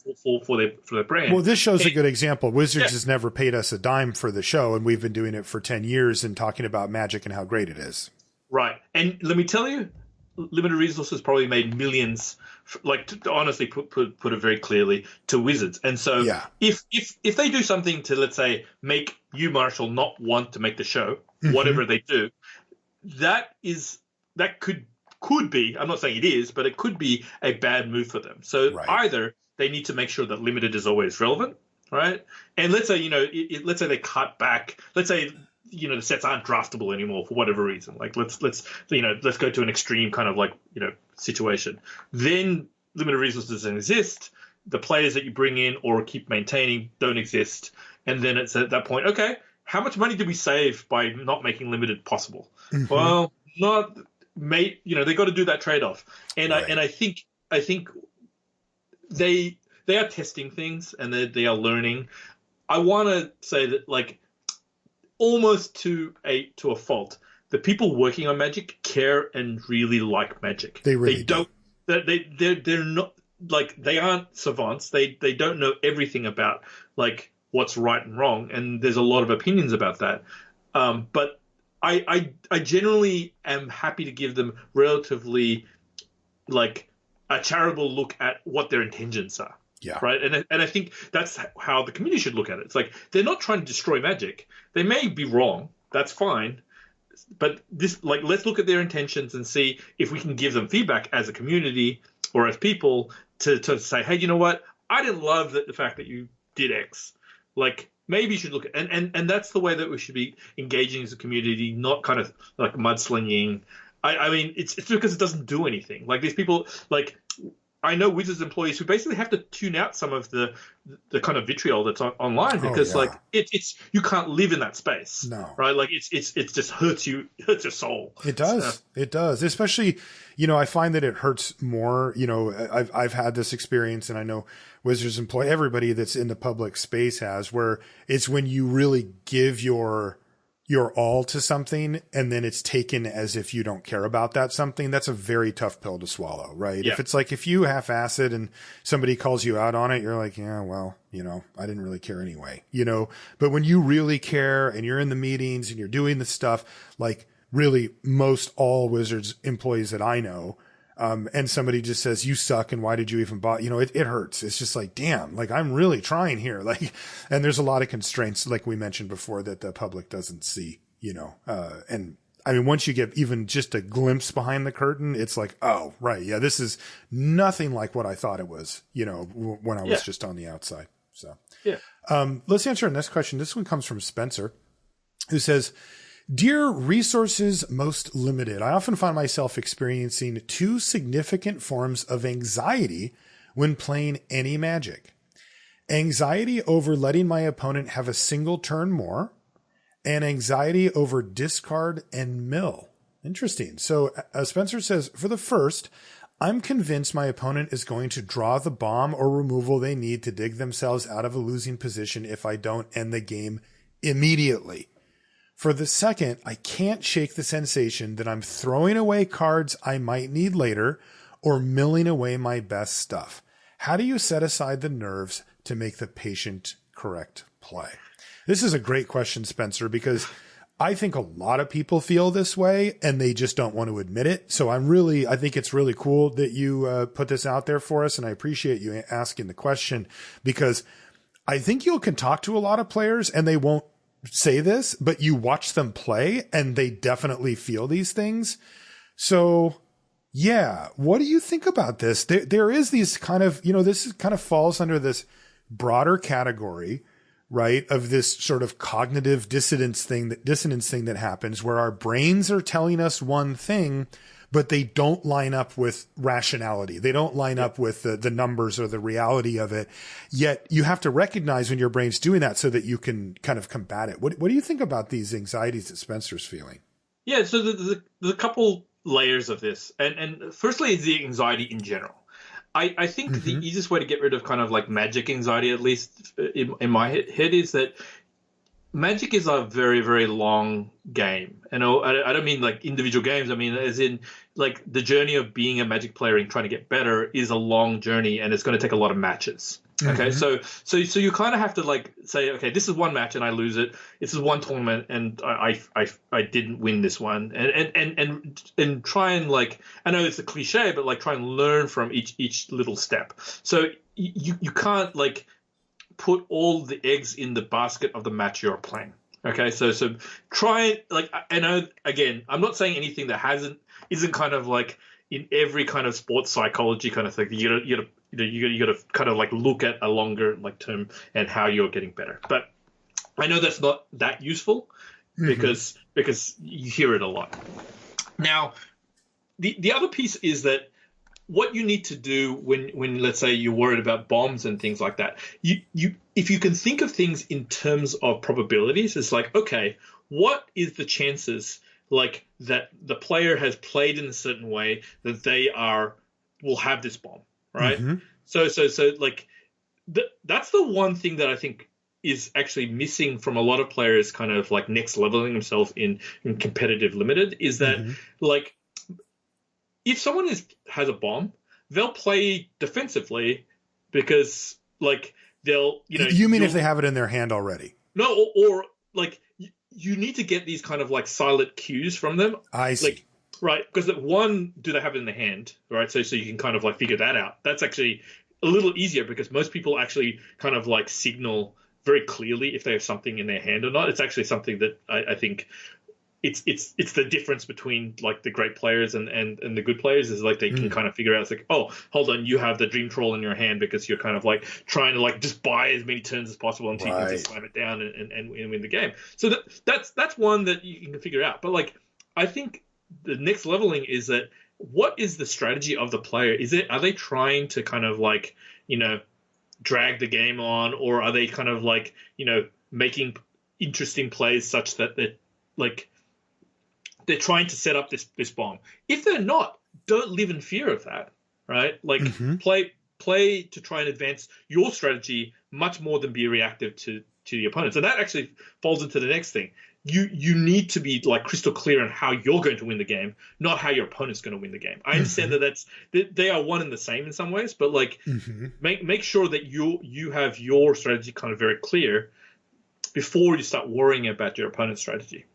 their brand. Well, this show's a good example. Wizards has never paid us a dime for the show, and we've been doing it for 10 years and talking about Magic and how great it is. Right. And let me tell you, limited resources probably made millions, to honestly put it very clearly, to Wizards. And so if they do something to, let's say, make you, Marshall, not want to make the show, whatever they do, that could be, I'm not saying it is, but it could be a bad move for them. So either they need to make sure that limited is always relevant, right? And let's say, let's say they cut back, let's say, the sets aren't draftable anymore for whatever reason. Like let's go to an extreme kind of situation. Then limited resources doesn't exist. The players that you bring in or keep maintaining don't exist. And then it's at that point, okay, how much money did we save by not making limited possible? Mm-hmm. Well, they got to do that trade-off. And I think they are testing things and they are learning. I want to say that almost to a fault, the people working on Magic care and really like Magic. They really don't. They're not they aren't savants. They don't know everything about what's right and wrong, and there's a lot of opinions about that. But I generally am happy to give them relatively a charitable look at what their intentions are. Yeah. Right. And I think that's how the community should look at it. It's they're not trying to destroy Magic. They may be wrong. That's fine. But let's look at their intentions and see if we can give them feedback as a community or as people to say, hey, you know what? I didn't love the fact that you did X. Maybe you should look at, and that's the way that we should be engaging as a community, not kind of mudslinging. I mean, it's because it doesn't do anything. These people, I know Wizards employees who basically have to tune out some of the kind of vitriol that's online because it's you can't live in that space. No. Right? It just hurts your soul. It does. It does. Especially, I find that it hurts more. I've had this experience, and I know Wizards employee, everybody that's in the public space has, where it's when you really give your all to something and then it's taken as if you don't care about that something. That's a very tough pill to swallow, right? Yeah. If it's if you half-ass it and somebody calls you out on it, you're like, yeah, well, I didn't really care anyway, but when you really care and you're in the meetings and you're doing the stuff, really most all Wizards employees that I know, and somebody just says, you suck. And why did you even bother? It hurts. It's just damn, I'm really trying here. And there's a lot of constraints, like we mentioned before, that the public doesn't see, and I mean, once you get even just a glimpse behind the curtain, it's oh, right. Yeah. This is nothing like what I thought it was, when I was just on the outside. So, let's answer our next question. This one comes from Spencer, who says, dear resources most limited, I often find myself experiencing two significant forms of anxiety when playing any Magic. Anxiety over letting my opponent have a single turn more, and anxiety over discard and mill. Interesting. So Spencer says, for the first, I'm convinced my opponent is going to draw the bomb or removal they need to dig themselves out of a losing position if I don't end the game immediately. For the second, I can't shake the sensation that I'm throwing away cards I might need later or milling away my best stuff. How do you set aside the nerves to make the patient, correct play? This is a great question, Spencer, because I think a lot of people feel this way and they just don't want to admit it. So I think it's really cool that you put this out there for us. And I appreciate you asking the question, because I think you can talk to a lot of players and they won't say this, but you watch them play and they definitely feel these things. So yeah, what do you think about this? There is these kind of, this kind of falls under this broader category, right, of this sort of cognitive dissonance thing that happens where our brains are telling us one thing, but they don't line up with rationality. They don't line up with the numbers or the reality of it. Yet you have to recognize when your brain's doing that so that you can kind of combat it. What do you think about these anxieties that Spencer's feeling? Yeah, so there's a couple layers of this. And firstly, is the anxiety in general. I think the easiest way to get rid of kind of like Magic anxiety, at least in my head, is that Magic is a very, very long game. And I don't mean like individual games. I mean, as in like the journey of being a Magic player and trying to get better is a long journey, and it's going to take a lot of matches. Okay, so you kind of have to like say, okay, this is one match and I lose it. This is one tournament and I didn't win this one, and try and like, I know it's a cliche, but like try and learn from each little step. So you can't like put all the eggs in the basket of the match you're playing. Okay, so try, like, I know, again, I'm not saying anything that isn't kind of like in every kind of sports psychology kind of thing. You got to kind of like look at a longer like term and how you're getting better. But I know that's not that useful because you hear it a lot. Now, the other piece is that what you need to do when let's say you're worried about bombs and things like that, if you can think of things in terms of probabilities, it's like, okay, what is the chances like that the player has played in a certain way that they will have this bomb, right? So like that's the one thing that I think is actually missing from a lot of players kind of like next leveling themselves in competitive limited, is that like if someone has a bomb, they'll play defensively because like they'll, You mean if they have it in their hand already? No, or like you need to get these kind of like silent cues from them. I see. Like, right, because one, do they have it in the hand, right? So you can kind of like figure that out. That's actually a little easier because most people actually kind of like signal very clearly if they have something in their hand or not. It's actually something that I think it's the difference between like the great players and the good players is like they can kind of figure out, it's like, oh, hold on, you have the Dream Troll in your hand because you're kind of like trying to like just buy as many turns as possible until you can just slam it down and win the game. So that's one that you can figure out. But like I think the next leveling is that what is the strategy of the player? Are they trying to kind of like, drag the game on, or are they kind of like, making interesting plays such that they're trying to set up this bomb? If they're not, don't live in fear of that, right? Like play to try and advance your strategy much more than be reactive to the opponents. And that actually falls into the next thing. You need to be like crystal clear on how you're going to win the game, not how your opponent's going to win the game. I understand that they are one and the same in some ways, but like make sure that you have your strategy kind of very clear before you start worrying about your opponent's strategy.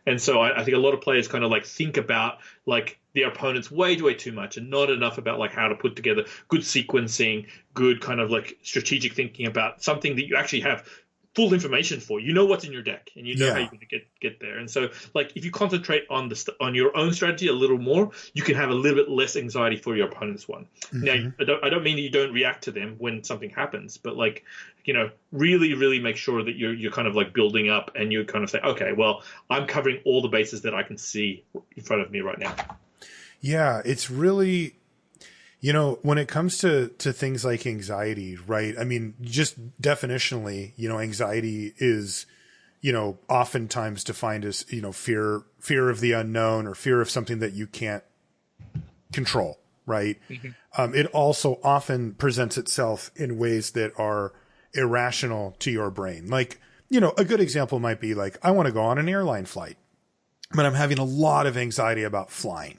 And so I think a lot of players kind of like think about like their opponents way too much and not enough about like how to put together good sequencing, good kind of like strategic thinking about something that you actually have full information for. You know what's in your deck and you know how you're going to get there. And so like if you concentrate on your own strategy a little more, you can have a little bit less anxiety for your opponent's one. Now, I don't mean that you don't react to them when something happens, but like, really, really make sure that you're kind of like building up and you kind of say, okay, well, I'm covering all the bases that I can see in front of me right now. Yeah, it's really, when it comes to things like anxiety, right? I mean, just definitionally, anxiety is, oftentimes defined as, fear of the unknown or fear of something that you can't control, right? It also often presents itself in ways that are irrational to your brain. Like, a good example might be like, I want to go on an airline flight, but I'm having a lot of anxiety about flying,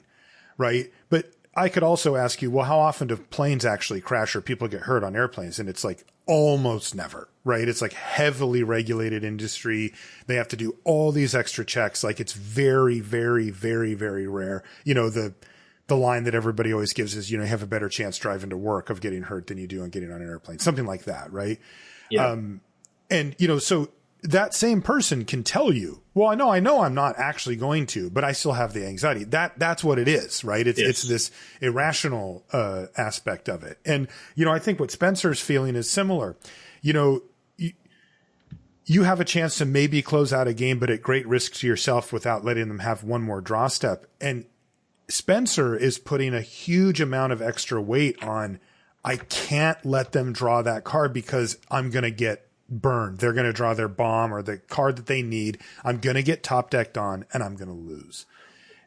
right? But I could also ask you, well, how often do planes actually crash or people get hurt on airplanes? And it's like almost never, right? It's like heavily regulated industry. They have to do all these extra checks. Like it's very, very, very, very rare. You know, the line that everybody always gives is, you know, you have a better chance driving to work of getting hurt than you do on getting on an airplane, something like that. Right. Yeah. And, you know, so that same person can tell you, well, I know I'm not actually going to, but I still have the anxiety. That's what it is, right? It's this irrational, aspect of it. And, you know, I think what Spencer's feeling is similar. You know, you have a chance to maybe close out a game, but at great risk to yourself without letting them have one more draw step. And Spencer is putting a huge amount of extra weight on, I can't let them draw that card because I'm going to get burned. They're going to draw their bomb or the card that they need. I'm going to get top decked on and I'm going to lose.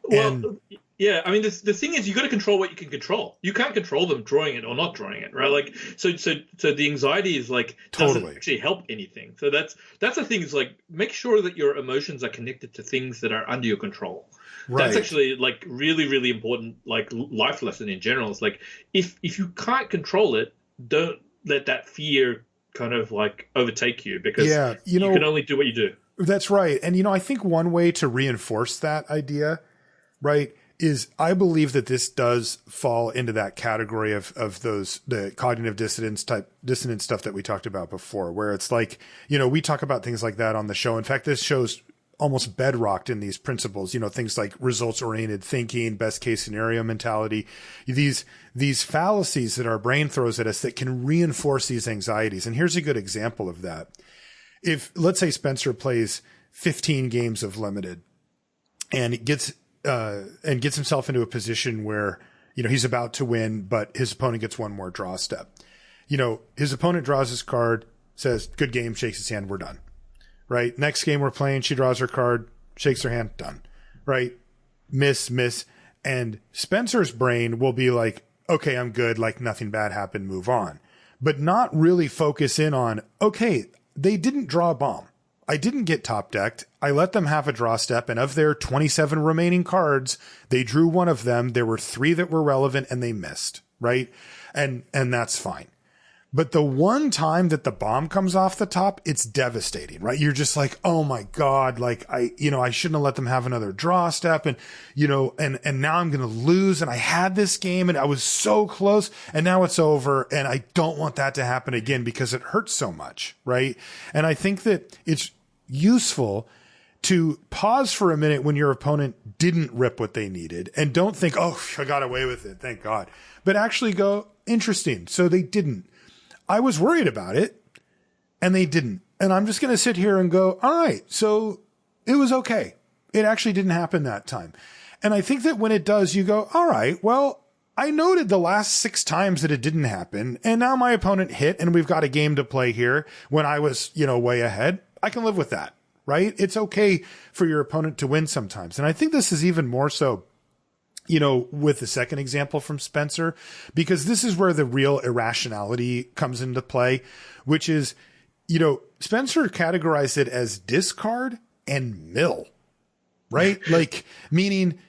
Well, yeah. I mean, the thing is, you got to control what you can control. You can't control them drawing it or not drawing it, right? Like, so the anxiety is like, doesn't actually help anything. So that's the thing is like, make sure that your emotions are connected to things that are under your control. Right. That's actually like really, really important, like life lesson in general. It's like, if you can't control it, don't let that fear kind of like overtake you because you can only do what you do. That's right. And, you know, I think one way to reinforce that idea, right, is I believe that this does fall into that category of the cognitive dissonance stuff that we talked about before, where it's like, you know, we talk about things like that on the show. In fact, this show's almost bedrocked in these principles, you know, things like results oriented thinking, best case scenario mentality, these fallacies that our brain throws at us that can reinforce these anxieties. And here's a good example of that. If let's say Spencer plays 15 games of limited and gets himself into a position where, you know, he's about to win, but his opponent gets one more draw step. You know, his opponent draws his card, says, good game, shakes his hand, we're done. Right. Next game we're playing, she draws her card, shakes her hand, done. Right. Miss. And Spencer's brain will be like, okay, I'm good. Like nothing bad happened. Move on. But not really focus in on, okay, they didn't draw a bomb. I didn't get top decked. I let them have a draw step. And of their 27 remaining cards, they drew one of them. There were 3 that were relevant and they missed. Right. And that's fine. But the one time that the bomb comes off the top, it's devastating, right? You're just like, oh my God, like I shouldn't have let them have another draw step. And, you know, and now I'm going to lose. And I had this game and I was so close and now it's over. And I don't want that to happen again because it hurts so much. Right. And I think that it's useful to pause for a minute when your opponent didn't rip what they needed and don't think, oh, I got away with it. Thank God. But actually go, interesting. So they didn't. I was worried about it and they didn't. And I'm just going to sit here and go, all right, so it was okay. It actually didn't happen that time. And I think that when it does, you go, all right, well, I noted the last 6 times that it didn't happen. And now my opponent hit and we've got a game to play here when I was, you know, way ahead. I can live with that, right? It's okay for your opponent to win sometimes. And I think this is even more so, you know, with the second example from Spencer, because this is where the real irrationality comes into play, which is, you know, Spencer categorized it as discard and mill, right? Like, meaning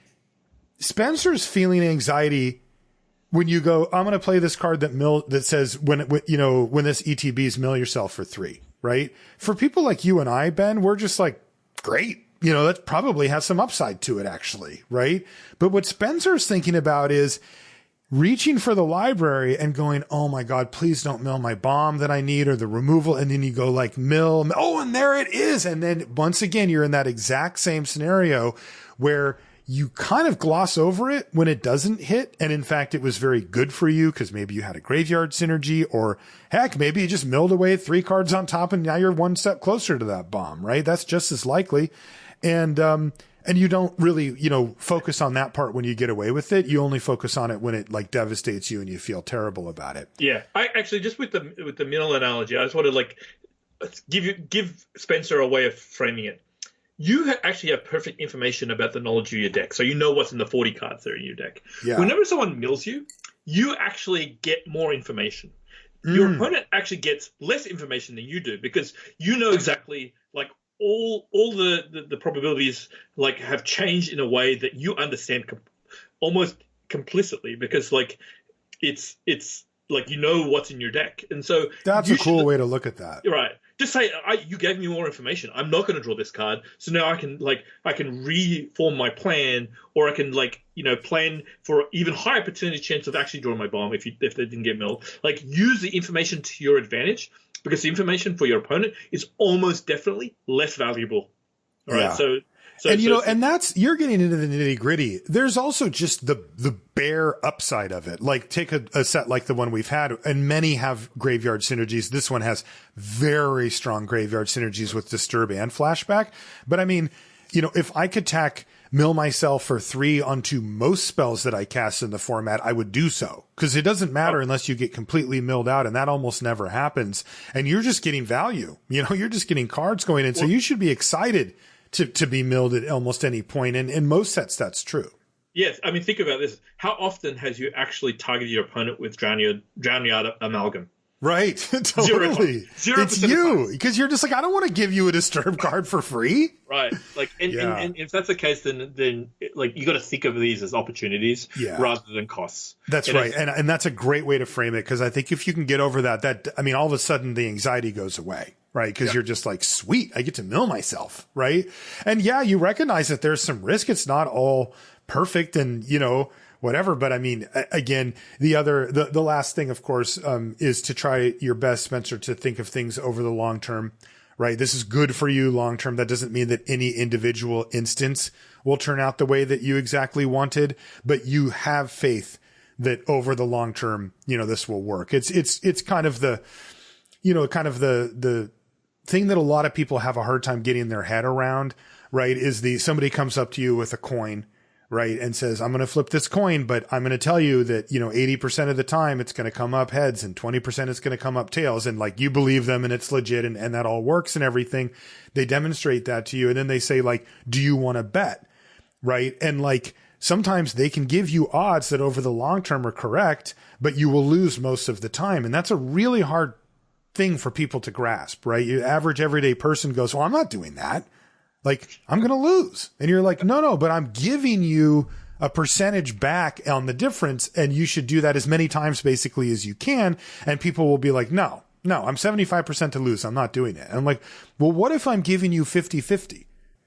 Spencer's feeling anxiety when you go, I'm going to play this card that says when this ETB's mill yourself for 3, right? For people like you and I, Ben, we're just like, great. You know, that probably has some upside to it, actually, right? But what Spencer's thinking about is reaching for the library and going, oh my God, please don't mill my bomb that I need or the removal. And then you go like mill. Oh, and there it is. And then once again, you're in that exact same scenario where you kind of gloss over it when it doesn't hit. And in fact, it was very good for you because maybe you had a graveyard synergy or heck, maybe you just milled away 3 cards on top and now you're one step closer to that bomb, right? That's just as likely. And you don't really, you know, focus on that part when you get away with it. You only focus on it when it like devastates you and you feel terrible about it. Yeah. I actually, just with the mill analogy, I just want to like give Spencer a way of framing it. You actually have perfect information about the knowledge of your deck. So you know what's in the 40 cards that are in your deck. Yeah. Whenever someone mills you, you actually get more information. Your opponent actually gets less information than you do because you know exactly like all the probabilities like have changed in a way that you understand almost complicitly because like it's like what's in your deck, and so that's a cool way to look at that. Right. Just say you gave me more information. I'm not going to draw this card, so now I can reform my plan, or I can plan for even higher percentage chance of actually drawing my bomb if they didn't get milled. Like use the information to your advantage because the information for your opponent is almost definitely less valuable. All right. So and that's, you're getting into the nitty gritty. There's also just the bare upside of it. Like take a set like the one we've had, and many have graveyard synergies. This one has very strong graveyard synergies with Disturb and Flashback. But I mean, if I could mill myself for 3 onto most spells that I cast in the format, I would do so. Because it doesn't matter unless you get completely milled out, and that almost never happens. And you're just getting value. You're just getting cards going in. So you should be excited to be milled at almost any point. And in most sets, that's true. Yes. I mean, think about this. How often has you actually targeted your opponent with Drownyard Amalgam? Right. Totally. 0%. It's you. Because you're just like, I don't want to give you a Disturb card for free. Right. Like, and if that's the case, then like you got to think of these as opportunities rather than costs. That's right. And that's a great way to frame it. Because I think if you can get over that, I mean, all of a sudden the anxiety goes away. Right. Because you're just like, sweet, I get to mill myself. Right. And you recognize that there's some risk. It's not all perfect and, whatever. But I mean, again, the last thing, of course, is to try your best, Spencer, to think of things over the long term. Right. This is good for you long term. That doesn't mean that any individual instance will turn out the way that you exactly wanted, but you have faith that over the long term, this will work. It's kind of the thing that a lot of people have a hard time getting their head around, right? Is somebody comes up to you with a coin, right? And says, I'm going to flip this coin, but I'm going to tell you that, 80% of the time it's going to come up heads and 20% is going to come up tails. And like, you believe them and it's legit and that all works and everything. They demonstrate that to you. And then they say like, do you want to bet? Right. And like, sometimes they can give you odds that over the long term are correct, but you will lose most of the time. And that's a really hard thing for people to grasp, right? Your average everyday person goes, well, I'm not doing that. Like, I'm going to lose. And you're like, no, but I'm giving you a percentage back on the difference. And you should do that as many times basically as you can. And people will be like, no, I'm 75% to lose. I'm not doing it. And I'm like, well, what if I'm giving you 50-50?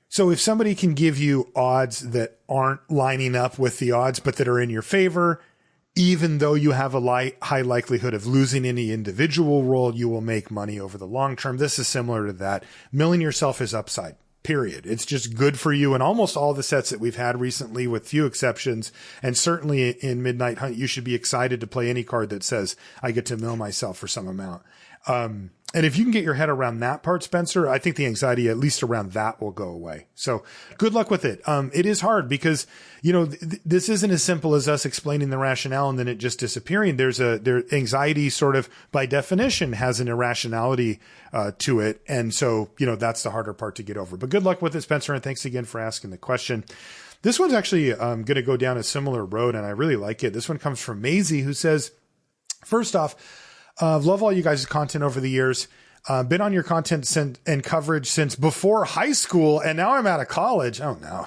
So if somebody can give you odds that aren't lining up with the odds, but that are in your favor, even though you have a high likelihood of losing any individual roll, you will make money over the long term. This is similar to that. Milling yourself is upside, period. It's just good for you. And almost all the sets that we've had recently, with few exceptions, and certainly in Midnight Hunt, you should be excited to play any card that says, I get to mill myself for some amount. And if you can get your head around that part, Spencer, I think the anxiety, at least around that, will go away. So good luck with it. It is hard because, this isn't as simple as us explaining the rationale and then it just disappearing. Their anxiety sort of by definition has an irrationality, to it. And so, that's the harder part to get over, but good luck with it, Spencer. And thanks again for asking the question. This one's actually, going to go down a similar road and I really like it. This one comes from Maisie, who says, first off, love all you guys' content over the years. Been on your content and coverage since before high school, and now I'm out of college. Oh no.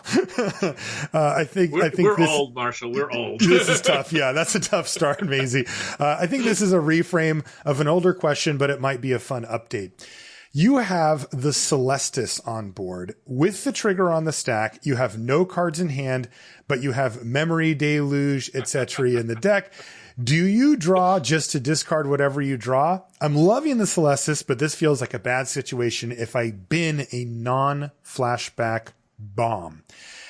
I think we're old, Marshall. We're old. This is tough. Yeah, that's a tough start, Maisie. I think this is a reframe of an older question, but it might be a fun update. You have the Celestis on board with the trigger on the stack. You have no cards in hand, but you have Memory Deluge, etc. in the deck. Do you draw just to discard whatever you draw? I'm loving the Celestis, but this feels like a bad situation if I bin a non-flashback bomb.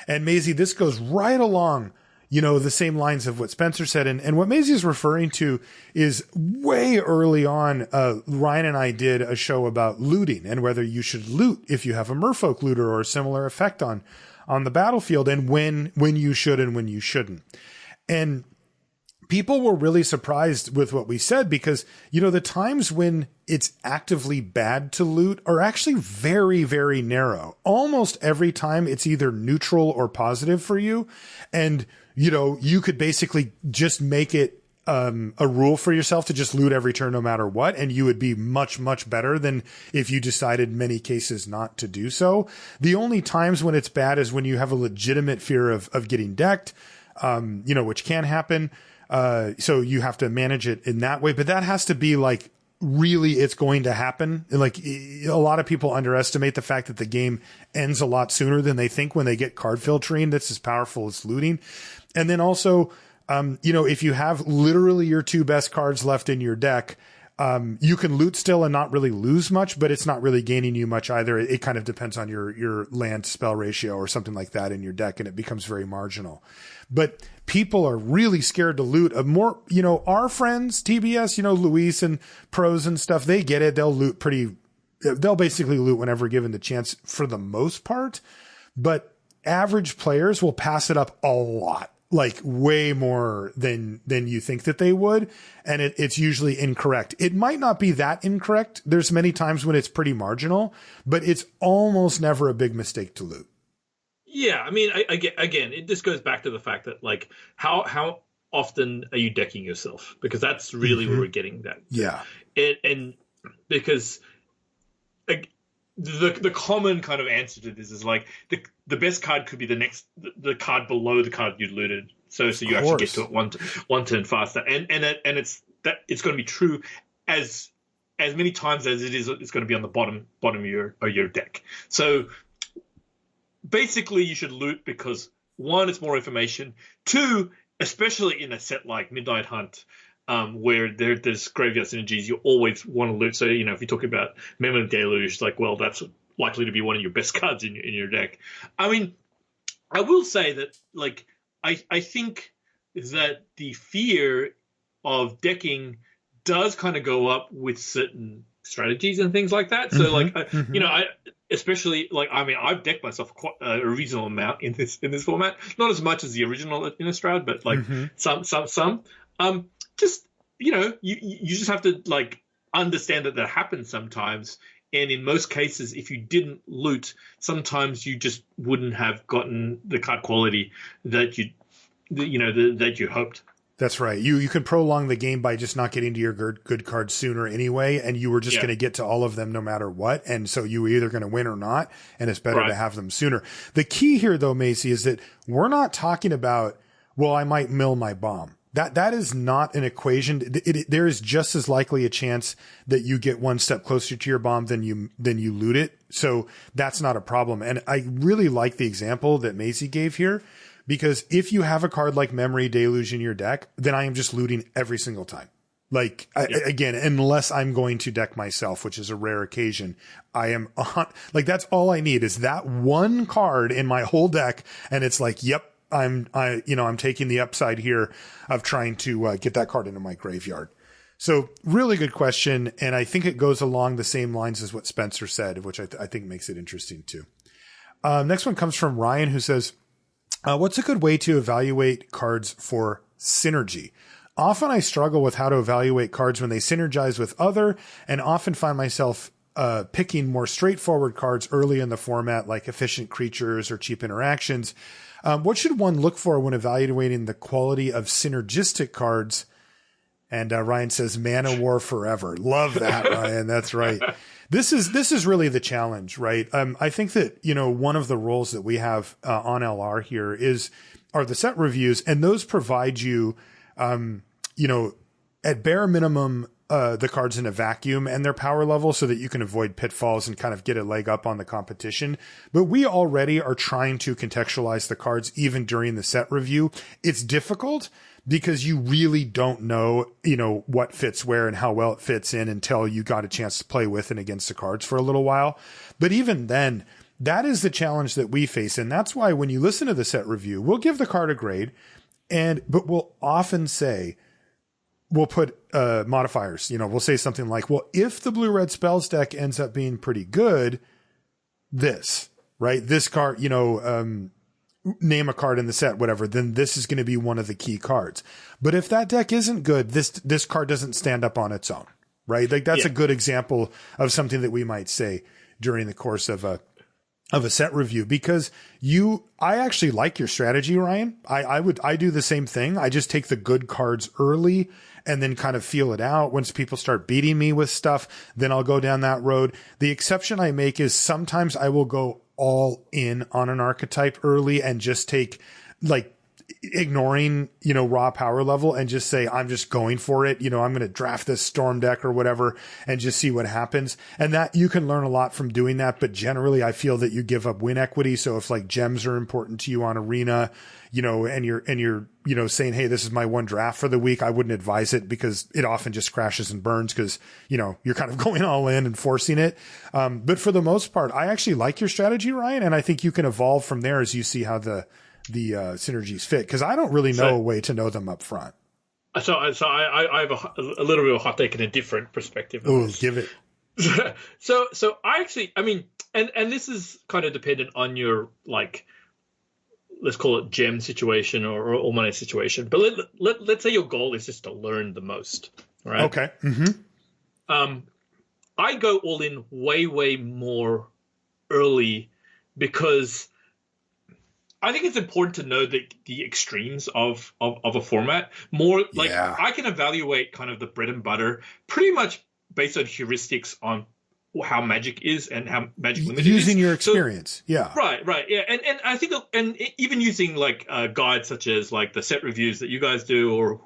And Maisie, this goes right along, the same lines of what Spencer said. And what Maisie is referring to is way early on, Ryan and I did a show about looting and whether you should loot if you have a Merfolk looter or a similar effect on the battlefield, and when you should and when you shouldn't. And people were really surprised with what we said because, the times when it's actively bad to loot are actually very, very narrow. Almost every time it's either neutral or positive for you. And, you could basically just make it a rule for yourself to just loot every turn no matter what. And you would be much, much better than if you decided in many cases not to do so. The only times when it's bad is when you have a legitimate fear of getting decked. which can happen. So you have to manage it in that way, but that has to be like, really it's going to happen. Like a lot of people underestimate the fact that the game ends a lot sooner than they think when they get card filtering. That's as powerful as looting. And then also, if you have literally your 2 best cards left in your deck, you can loot still and not really lose much, but it's not really gaining you much either. It kind of depends on your land spell ratio or something like that in your deck, and it becomes very marginal. But people are really scared to loot. Our friends, TBS, Luis and pros and stuff, they get it. They'll basically loot whenever given the chance for the most part. But average players will pass it up a lot, like way more than you think that they would. And it's usually incorrect. It might not be that incorrect. There's many times when it's pretty marginal, but it's almost never a big mistake to loot. Yeah, I mean, again, it just goes back to the fact that, like, how often are you decking yourself? Because that's really where we're getting that. Yeah. And because the common kind of answer to this is, like, the best card could be the card below the card you looted. So you actually get to it one turn faster. And it's going to be true as many times as it's going to be on the bottom of your deck. So basically, you should loot because, 1, it's more information. 2, especially in a set like Midnight Hunt, where there's graveyard synergies, you always want to loot. So, if you're talking about Mammoth Deluge, like, well, that's likely to be one of your best cards in your deck. I mean, I will say that, like, I think that the fear of decking does kind of go up with certain strategies and things like that. So, especially, like, I mean, I've decked myself quite a reasonable amount in this format. Not as much as the original Innistrad, but like some. Just you just have to, like, understand that happens sometimes. And in most cases, if you didn't loot, sometimes you just wouldn't have gotten the card quality that you hoped. That's right. You can prolong the game by just not getting to your good cards sooner anyway, and you were just going to get to all of them no matter what. And so you were either going to win or not, and it's better to have them sooner. The key here, though, Macy, is that we're not talking about, well, I might mill my bomb. That is not an equation. There is just as likely a chance that you get one step closer to your bomb than you loot it. So that's not a problem. And I really like the example that Macy gave here. Because if you have a card like Memory Deluge in your deck, then I am just looting every single time. Like, again, unless I'm going to deck myself, which is a rare occasion, I am on, like, that's all I need is that one card in my whole deck. And it's like, yep, I'm taking the upside here of trying to get that card into my graveyard. So really good question. And I think it goes along the same lines as what Spencer said, which I think makes it interesting too. Next one comes from Ryan, who says, what's a good way to evaluate cards for synergy? Often I struggle with how to evaluate cards when they synergize with other, and often find myself picking more straightforward cards early in the format, like efficient creatures or cheap interactions. What should one look for when evaluating the quality of synergistic cards? And Ryan says, Mana War forever. Love that, Ryan. That's right. This is really the challenge, right? I think that, one of the roles that we have on LR here are the set reviews, and those provide you, at bare minimum, the cards in a vacuum and their power level so that you can avoid pitfalls and kind of get a leg up on the competition. But we already are trying to contextualize the cards even during the set review. It's difficult because you really don't know, what fits where and how well it fits in until you got a chance to play with and against the cards for a little while. But even then, that is the challenge that we face. And that's why when you listen to the set review, we'll give the card a grade, but we'll often say, we'll put modifiers, we'll say something like, well, if the blue-red spells deck ends up being pretty good, this card, name a card in the set, whatever, then this is going to be one of the key cards. But if that deck isn't good, this card doesn't stand up on its own, right? Like that's a good example of something that we might say during the course of a set review, because I actually like your strategy, Ryan. I do the same thing. I just take the good cards early and then kind of feel it out. Once people start beating me with stuff, then I'll go down that road. The exception I make is sometimes I will go all in on an archetype early and just take like ignoring, raw power level and just say, I'm just going for it. I'm going to draft this storm deck or whatever and just see what happens. And that you can learn a lot from doing that. But generally, I feel that you give up win equity. So if like gems are important to you on arena, and you're, saying, hey, this is my one draft for the week, I wouldn't advise it because it often just crashes and burns because, you're kind of going all in and forcing it. But for the most part, I actually like your strategy, Ryan. And I think you can evolve from there as you see how the synergies fit, because I don't really know a way to know them up front. So I have a little bit of a hot take and a different perspective. Oh, give it. So I actually, I mean, and this is kind of dependent on your, like, let's call it gem situation or money situation. But let's say your goal is just to learn the most, right? Okay. Mm-hmm. I go all in way more early because I think it's important to know the extremes of a format. More like I can evaluate kind of the bread and butter pretty much based on heuristics on how Magic is and how Magic Limited is. Using your experience. So, right. Yeah. And I think, and even using like guides such as like the set reviews that you guys do or,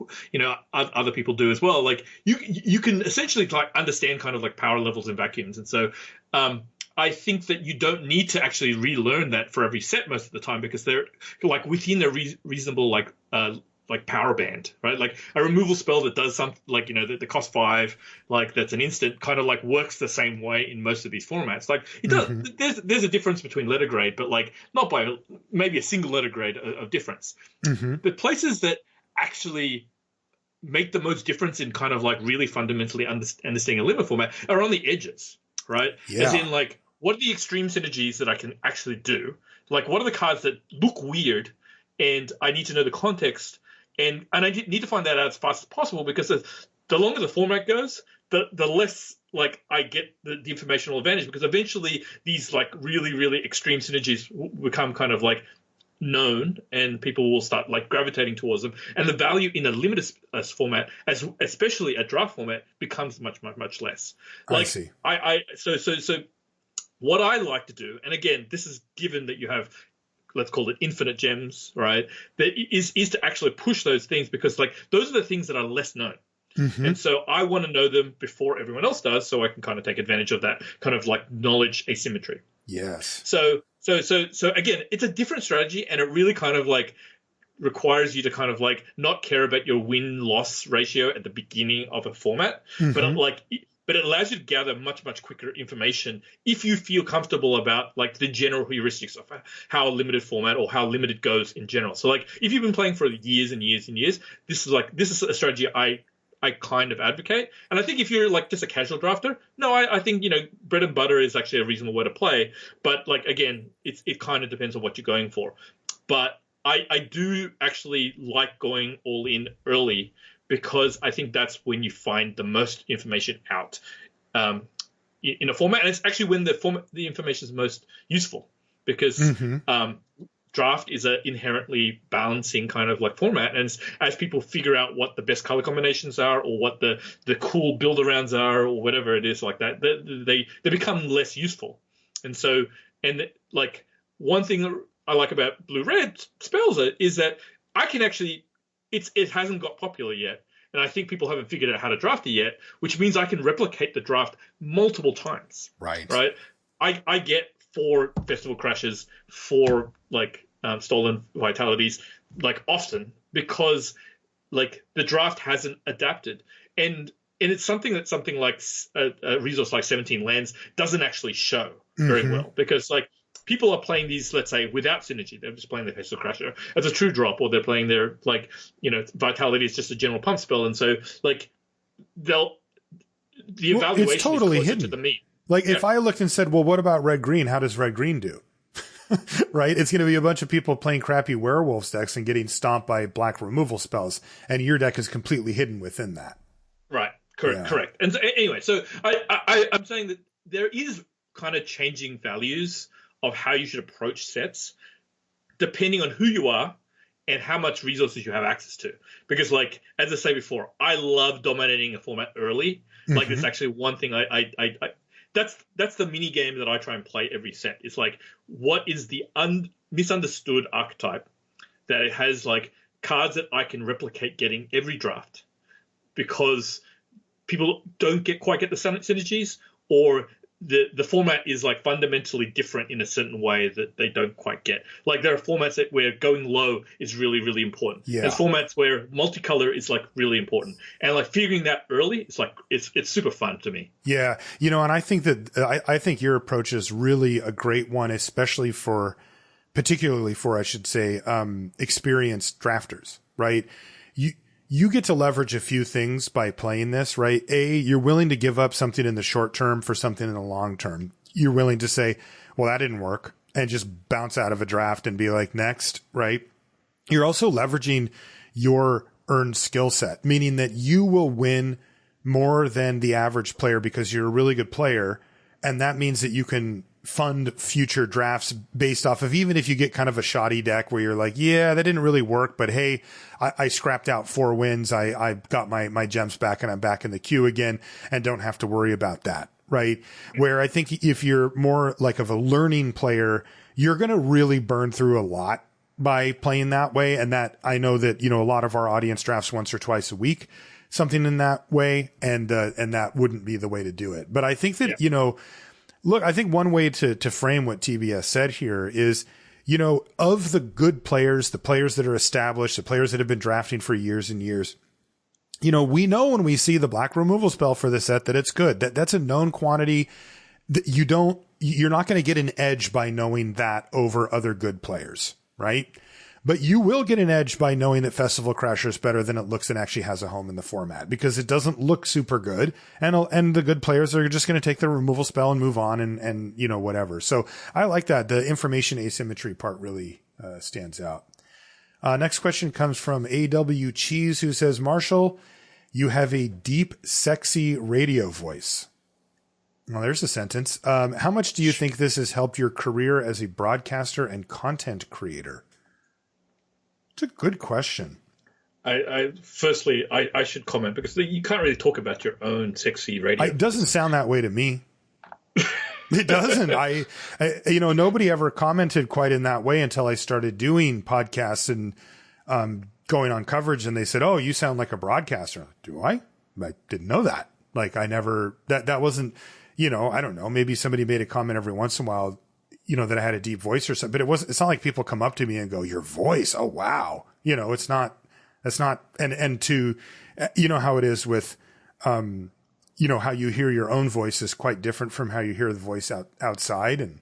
other people do as well. Like you can essentially like understand kind of like power levels and vacuums. And so, I think that you don't need to actually relearn that for every set most of the time because they're like within a reasonable like power band, right? Like a removal spell that does something like, that costs 5, like that's an instant kind of like works the same way in most of these formats. Like it does, there's a difference between letter grade, but like not by maybe a single letter grade of difference. The places that actually make the most difference in kind of like really fundamentally understanding a limit format are on the edges, right? Yeah. As in like, what are the extreme synergies that I can actually do? Like, what are the cards that look weird and I need to know the context? And I need to find that out as fast as possible because the longer the format goes, the less like I get the informational advantage because eventually these like really, really extreme synergies become kind of like known and people will start like gravitating towards them. And the value in a limited format, especially a draft format, becomes much less. Like, I see. So what I like to do, and again, this is given that you have, let's call it infinite gems, right? That is to actually push those things because like those are the things that are less known. And so I want to know them before everyone else does so I can kind of take advantage of that kind of like knowledge asymmetry. Yes. So again, it's a different strategy and it really kind of like requires you to kind of like not care about your win-loss ratio at the beginning of a format, but it allows you to gather much quicker information if you feel comfortable about like the general heuristics of how a limited format or how limited goes in general. So like if you've been playing for years and years and years, this is a strategy I kind of advocate. And I think if you're like just a casual drafter, no, I think, bread and butter is actually a reasonable way to play. But like, again, it kind of depends on what you're going for. But I do actually like going all in early because I think that's when you find the most information out in a format. And it's actually when the information is most useful because draft is an inherently balancing kind of like format. And as people figure out what the best color combinations are or what the cool build arounds are or whatever it is like that, they become less useful. And so, and like one thing that I like about blue-red spells is that I can actually, it hasn't got popular yet. And I think people haven't figured out how to draft it yet, which means I can replicate the draft multiple times. Right. I get 4 Festival Crashes, 4 like Stolen Vitalities, like often because like the draft hasn't adapted. And it's something that something like a resource like 17 Lands doesn't actually show very well because like people are playing these, let's say, without synergy. They're just playing their Festival Crasher as a true drop, or they're playing their, like, Vitality is just a general pump spell. And so, like, the evaluation it's totally is hidden to the mean. Like, if I looked and said, well, what about red-green? How does red-green do? Right? It's going to be a bunch of people playing crappy werewolves decks and getting stomped by black removal spells. And your deck is completely hidden within that. Right. Correct. And so, anyway, so I'm saying that there is kind of changing values of how you should approach sets depending on who you are and how much resources you have access to. Because, like, as I say before, I love dominating a format early. Like, it's actually one thing that's the mini game that I try and play every set. It's like, what is the misunderstood archetype that it has like cards that I can replicate getting every draft, because people don't quite get the synergies, or the format is like fundamentally different in a certain way that they don't quite get. Like there are formats where going low is really, really important. Yeah. There's formats where multicolor is like really important, and like figuring that early, it's like it's super fun to me. Yeah, and I think that I think your approach is really a great one, especially particularly for I should say experienced drafters, right? You get to leverage a few things by playing this, right? You're willing to give up something in the short term for something in the long term. You're willing to say, well, that didn't work, and just bounce out of a draft and be like, next, right? You're also leveraging your earned skill set, meaning that you will win more than the average player because you're a really good player. And that means that you can fund future drafts based off of, even if you get kind of a shoddy deck where you're like, yeah, that didn't really work, but hey, I scrapped out 4 wins. I got my gems back and I'm back in the queue again and don't have to worry about that. Right. Where I think if you're more like of a learning player, you're going to really burn through a lot by playing that way. And that I know that, a lot of our audience drafts once or twice a week, something in that way. And that wouldn't be the way to do it. But I think that, look, I think one way to frame what TBS said here is, of the good players, the players that are established, the players that have been drafting for years and years, we know when we see the black removal spell for the set that it's good. That's a known quantity. That you're not going to get an edge by knowing that over other good players, right? But you will get an edge by knowing that Festival Crasher is better than it looks and actually has a home in the format, because it doesn't look super good. And the good players are just going to take the removal spell and move on and whatever. So I like that. The information asymmetry part really stands out. Next question comes from AW Cheese, who says, Marshall, you have a deep, sexy radio voice. Well, there's a sentence. How much do you think this has helped your career as a broadcaster and content creator? It's a good question. Firstly, I should comment, because you can't really talk about your own sexy radio. It doesn't sound that way to me. It doesn't. I nobody ever commented quite in that way until I started doing podcasts and going on coverage, and they said, "Oh, you sound like a broadcaster." Do I? I didn't know that. Like I never. That wasn't. I don't know. Maybe somebody made a comment every once in a while, that I had a deep voice or something, but it's not like people come up to me and go, your voice. Oh, wow. It's not, and to, how it is with, how you hear your own voice is quite different from how you hear the voice outside. And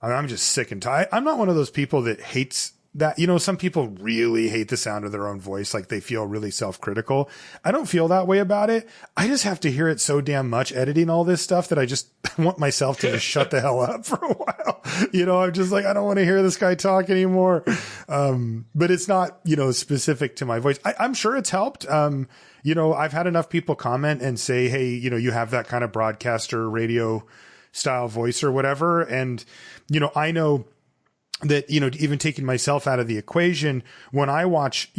I'm just sick and tired. I'm not one of those people that hates that, some people really hate the sound of their own voice. Like they feel really self-critical. I don't feel that way about it. I just have to hear it so damn much editing all this stuff that I just want myself to just shut the hell up for a while. I'm just like, I don't want to hear this guy talk anymore. But it's not, specific to my voice. I'm sure it's helped. I've had enough people comment and say, hey, you have that kind of broadcaster radio style voice or whatever. And, I know that, even taking myself out of the equation, when I watch,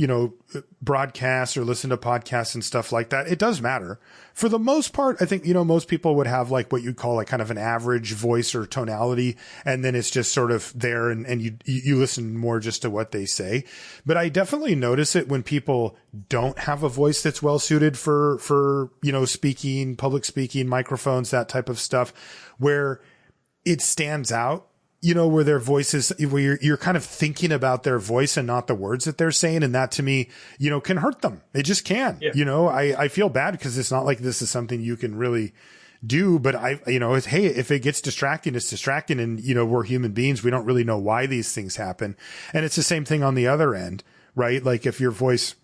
broadcasts or listen to podcasts and stuff like that, it does matter. For the most part, I think, most people would have like what you'd call like kind of an average voice or tonality. And then it's just sort of there and you listen more just to what they say. But I definitely notice it when people don't have a voice that's well suited for, speaking, public speaking, microphones, that type of stuff, where it stands out. Where their voices, where you're kind of thinking about their voice and not the words that they're saying. And that to me, can hurt them. It just can. Yeah. I feel bad because it's not like this is something you can really do, but it's, hey, if it gets distracting, it's distracting. And, we're human beings. We don't really know why these things happen. And it's the same thing on the other end, right? Like if your voice,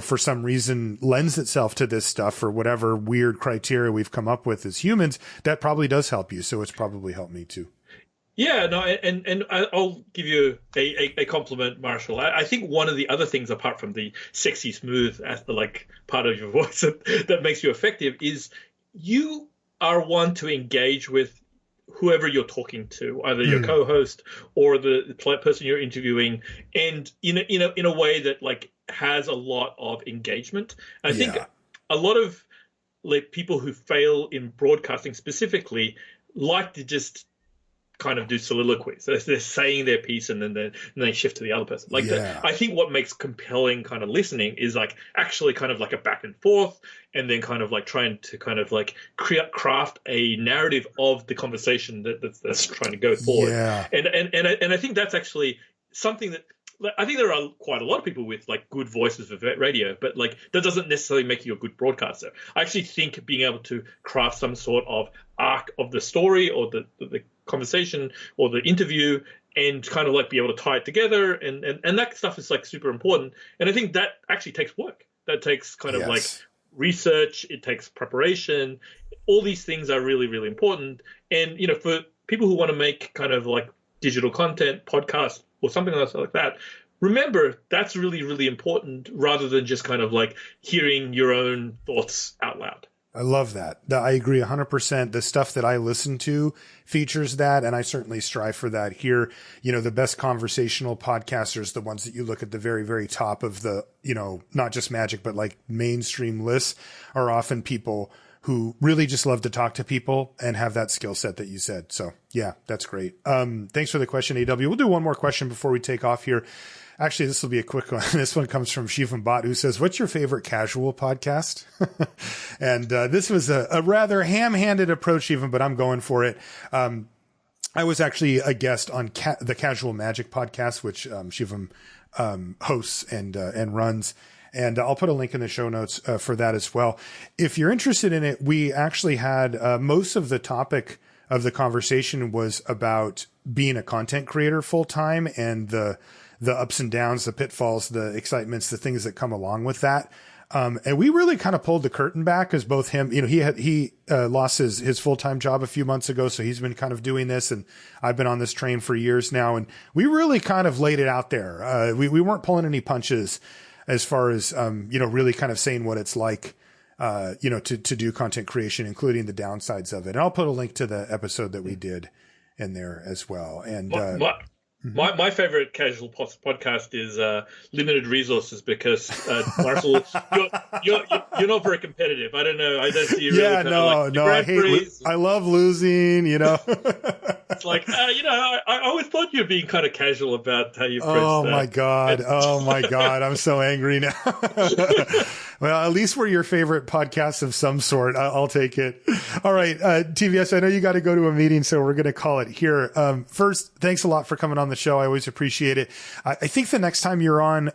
for some reason lends itself to this stuff for whatever weird criteria we've come up with as humans, that probably does help you. So it's probably helped me too. Yeah, no, and I'll give you a compliment, Marshall. I think one of the other things, apart from the sexy, smooth, like part of your voice that makes you effective, is you are one to engage with whoever you're talking to, either your co-host or the person you're interviewing, and in a way that like has a lot of engagement. I think a lot of like people who fail in broadcasting specifically like to just kind of do soliloquies. So they're saying their piece and then they shift to the other person. Like I think what makes compelling kind of listening is like actually kind of like a back and forth, and then kind of like trying to kind of like craft a narrative of the conversation that's trying to go forward. Yeah. And I think that's actually something that I think there are quite a lot of people with like good voices for radio, but like that doesn't necessarily make you a good broadcaster. I actually think being able to craft some sort of arc of the story or the conversation or the interview and kind of like be able to tie it together and that stuff is like super important. And I think that actually takes work. That takes kind of like research. It takes preparation. All these things are really, really important. And, you know, for people who want to make kind of like digital content, podcast, or something else like that, remember that's really, really important rather than just kind of like hearing your own thoughts out loud. I love that. I agree 100%. The stuff that I listen to features that, and I certainly strive for that here. You know, the best conversational podcasters, the ones that you look at the very, very top of the, you know, not just Magic, but like mainstream lists, are often people who really just love to talk to people and have that skill set that you said. So yeah, that's great. Thanks for the question, AW. We'll do one more question before we take off here. Actually, this will be a quick one. This one comes from Shivam Bhatt, who says, what's your favorite casual podcast? And this was a rather ham-handed approach, Shivam, but I'm going for it. I was actually a guest on the Casual Magic podcast, which Shivam hosts and runs. And I'll put a link in the show notes for that as well. If you're interested in it, we actually had most of the topic of the conversation was about being a content creator full time and the ups and downs, the pitfalls, the excitements, the things that come along with that. And we really kind of pulled the curtain back as both him, you know, he lost his full-time job a few months ago. So he's been kind of doing this, and I've been on this train for years now. And we really kind of laid it out there. We weren't pulling any punches as far as, you know, really kind of saying what it's like, you know, to do content creation, including the downsides of it. And I'll put a link to the episode that we did in there as well. And, my favorite casual podcast is Limited Resources because Marshall, you're not very competitive. I don't know. I don't see you. Yeah, really no. I love losing. You know, it's like you know. I always thought you were being kind of casual about how you. Oh my god! Oh my god! I'm so angry now. Well, at least we're your favorite podcast of some sort. I'll take it. All right, TBS. I know you got to go to a meeting, so we're going to call it here. First, thanks a lot for coming on the show. I always appreciate it. I think the next time you're on,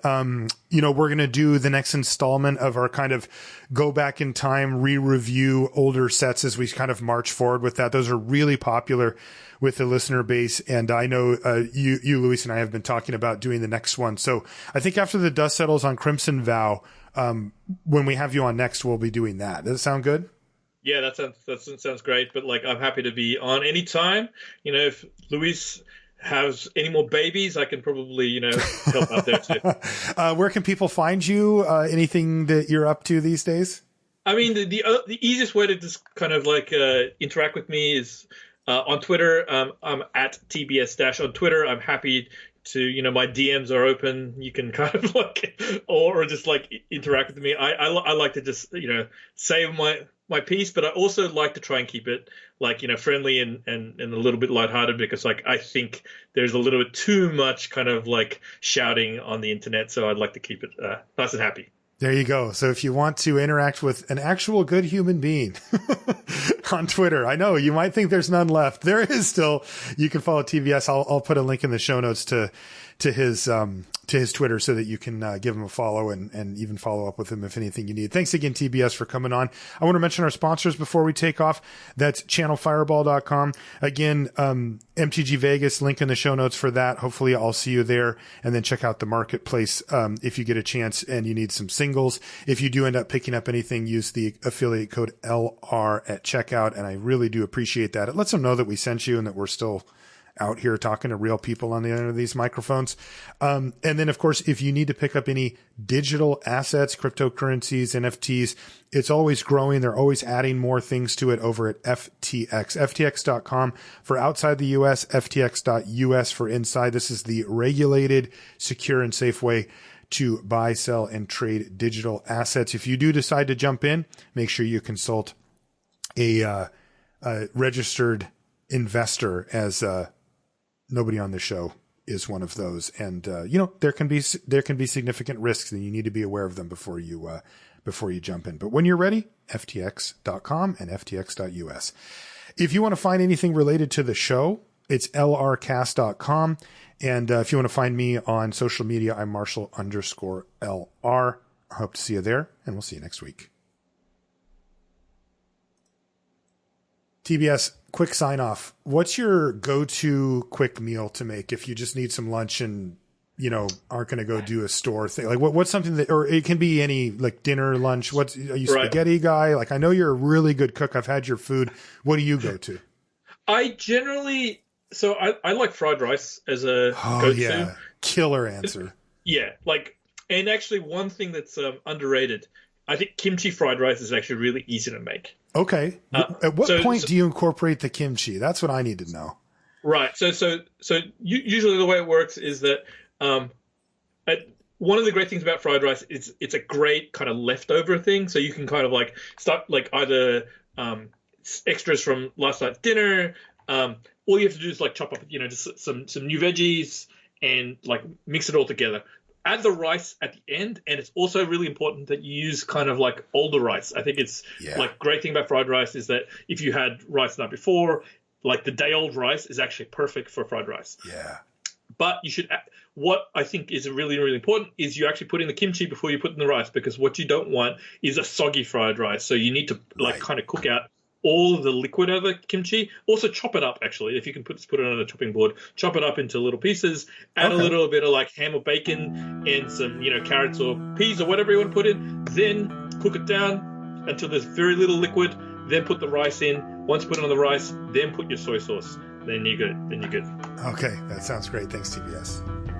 you know, we're going to do the next installment of our kind of go back in time, re-review older sets as we kind of march forward with that. Those are really popular with the listener base. And I know, you, Luis, and I have been talking about doing the next one. So I think after the dust settles on Crimson Vow, when we have you on next, we'll be doing that. Does it sound good? Yeah, that sounds great. But like, I'm happy to be on anytime. You know, if Luis has any more babies, I can probably, you know, help out there too. Where can people find you? Anything that you're up to these days? I mean, the easiest way to just kind of like interact with me is on Twitter. I'm at TBS- on Twitter. I'm happy to, you know, my DMs are open. You can kind of like, or just like interact with me. I like to just, you know, say my piece, but I also like to try and keep it like, you know, friendly and a little bit lighthearted, because like I think there's a little bit too much kind of like shouting on the internet. So I'd like to keep it nice and happy. There you go. So if you want to interact with an actual good human being on Twitter, I know you might think there's none left. There is still. You can follow TBS. I'll put a link in the show notes to his Twitter so that you can give him a follow and even follow up with him if anything you need. Thanks again, TBS, for coming on. I want to mention our sponsors before we take off. That's channelfireball.com. Again, MTG Vegas, link in the show notes for that. Hopefully I'll see you there. And then check out the marketplace if you get a chance and you need some singles. If you do end up picking up anything, use the affiliate code LR at checkout. And I really do appreciate that. It lets them know that we sent you and that we're still out here talking to real people on the end of these microphones. And then, of course, if you need to pick up any digital assets, cryptocurrencies, NFTs, it's always growing. They're always adding more things to it over at FTX. FTX.com for outside the US, FTX.US for inside. This is the regulated, secure, and safe way to buy, sell, and trade digital assets. If you do decide to jump in, make sure you consult a registered investor as nobody on the show is one of those. And, there can be significant risks, and you need to be aware of them before you jump in. But when you're ready, ftx.com and ftx.us. If you want to find anything related to the show, it's lrcast.com. And if you want to find me on social media, I'm Marshall_LR. I hope to see you there, and we'll see you next week. TBS, quick sign off. What's your go-to quick meal to make if you just need some lunch and, aren't going to go do a store thing? Like what's something that, or it can be any like dinner, lunch. Are you spaghetti guy? Like, I know you're a really good cook. I've had your food. What do you go to? I generally, I like fried rice as a go-to. Yeah. Killer answer. And actually one thing that's underrated, I think kimchi fried rice is actually really easy to make. Okay. At what point do you incorporate the kimchi? That's what I need to know. Right. So usually the way it works is that one of the great things about fried rice is it's a great kind of leftover thing. So you can kind of like start like either extras from last night's dinner. All you have to do is like chop up, just some new veggies and like mix it all together. Add the rice at the end, and it's also really important that you use kind of like older rice. I think it's like great thing about fried rice is that if you had rice the night before, like the day old rice is actually perfect for fried rice. Yeah. But you should. What I think is really, really important is you actually put in the kimchi before you put in the rice, because what you don't want is a soggy fried rice. So you need to kind of cook out all of the liquid out of the kimchi. Also chop it up, actually. If you can put it on a chopping board, chop it up into little pieces, add a little bit of like ham or bacon and some, carrots or peas or whatever you want to put in. Then cook it down until there's very little liquid. Then put the rice in. Once you put it on the rice, then put your soy sauce. Then you're good. Okay, that sounds great. Thanks, TBS.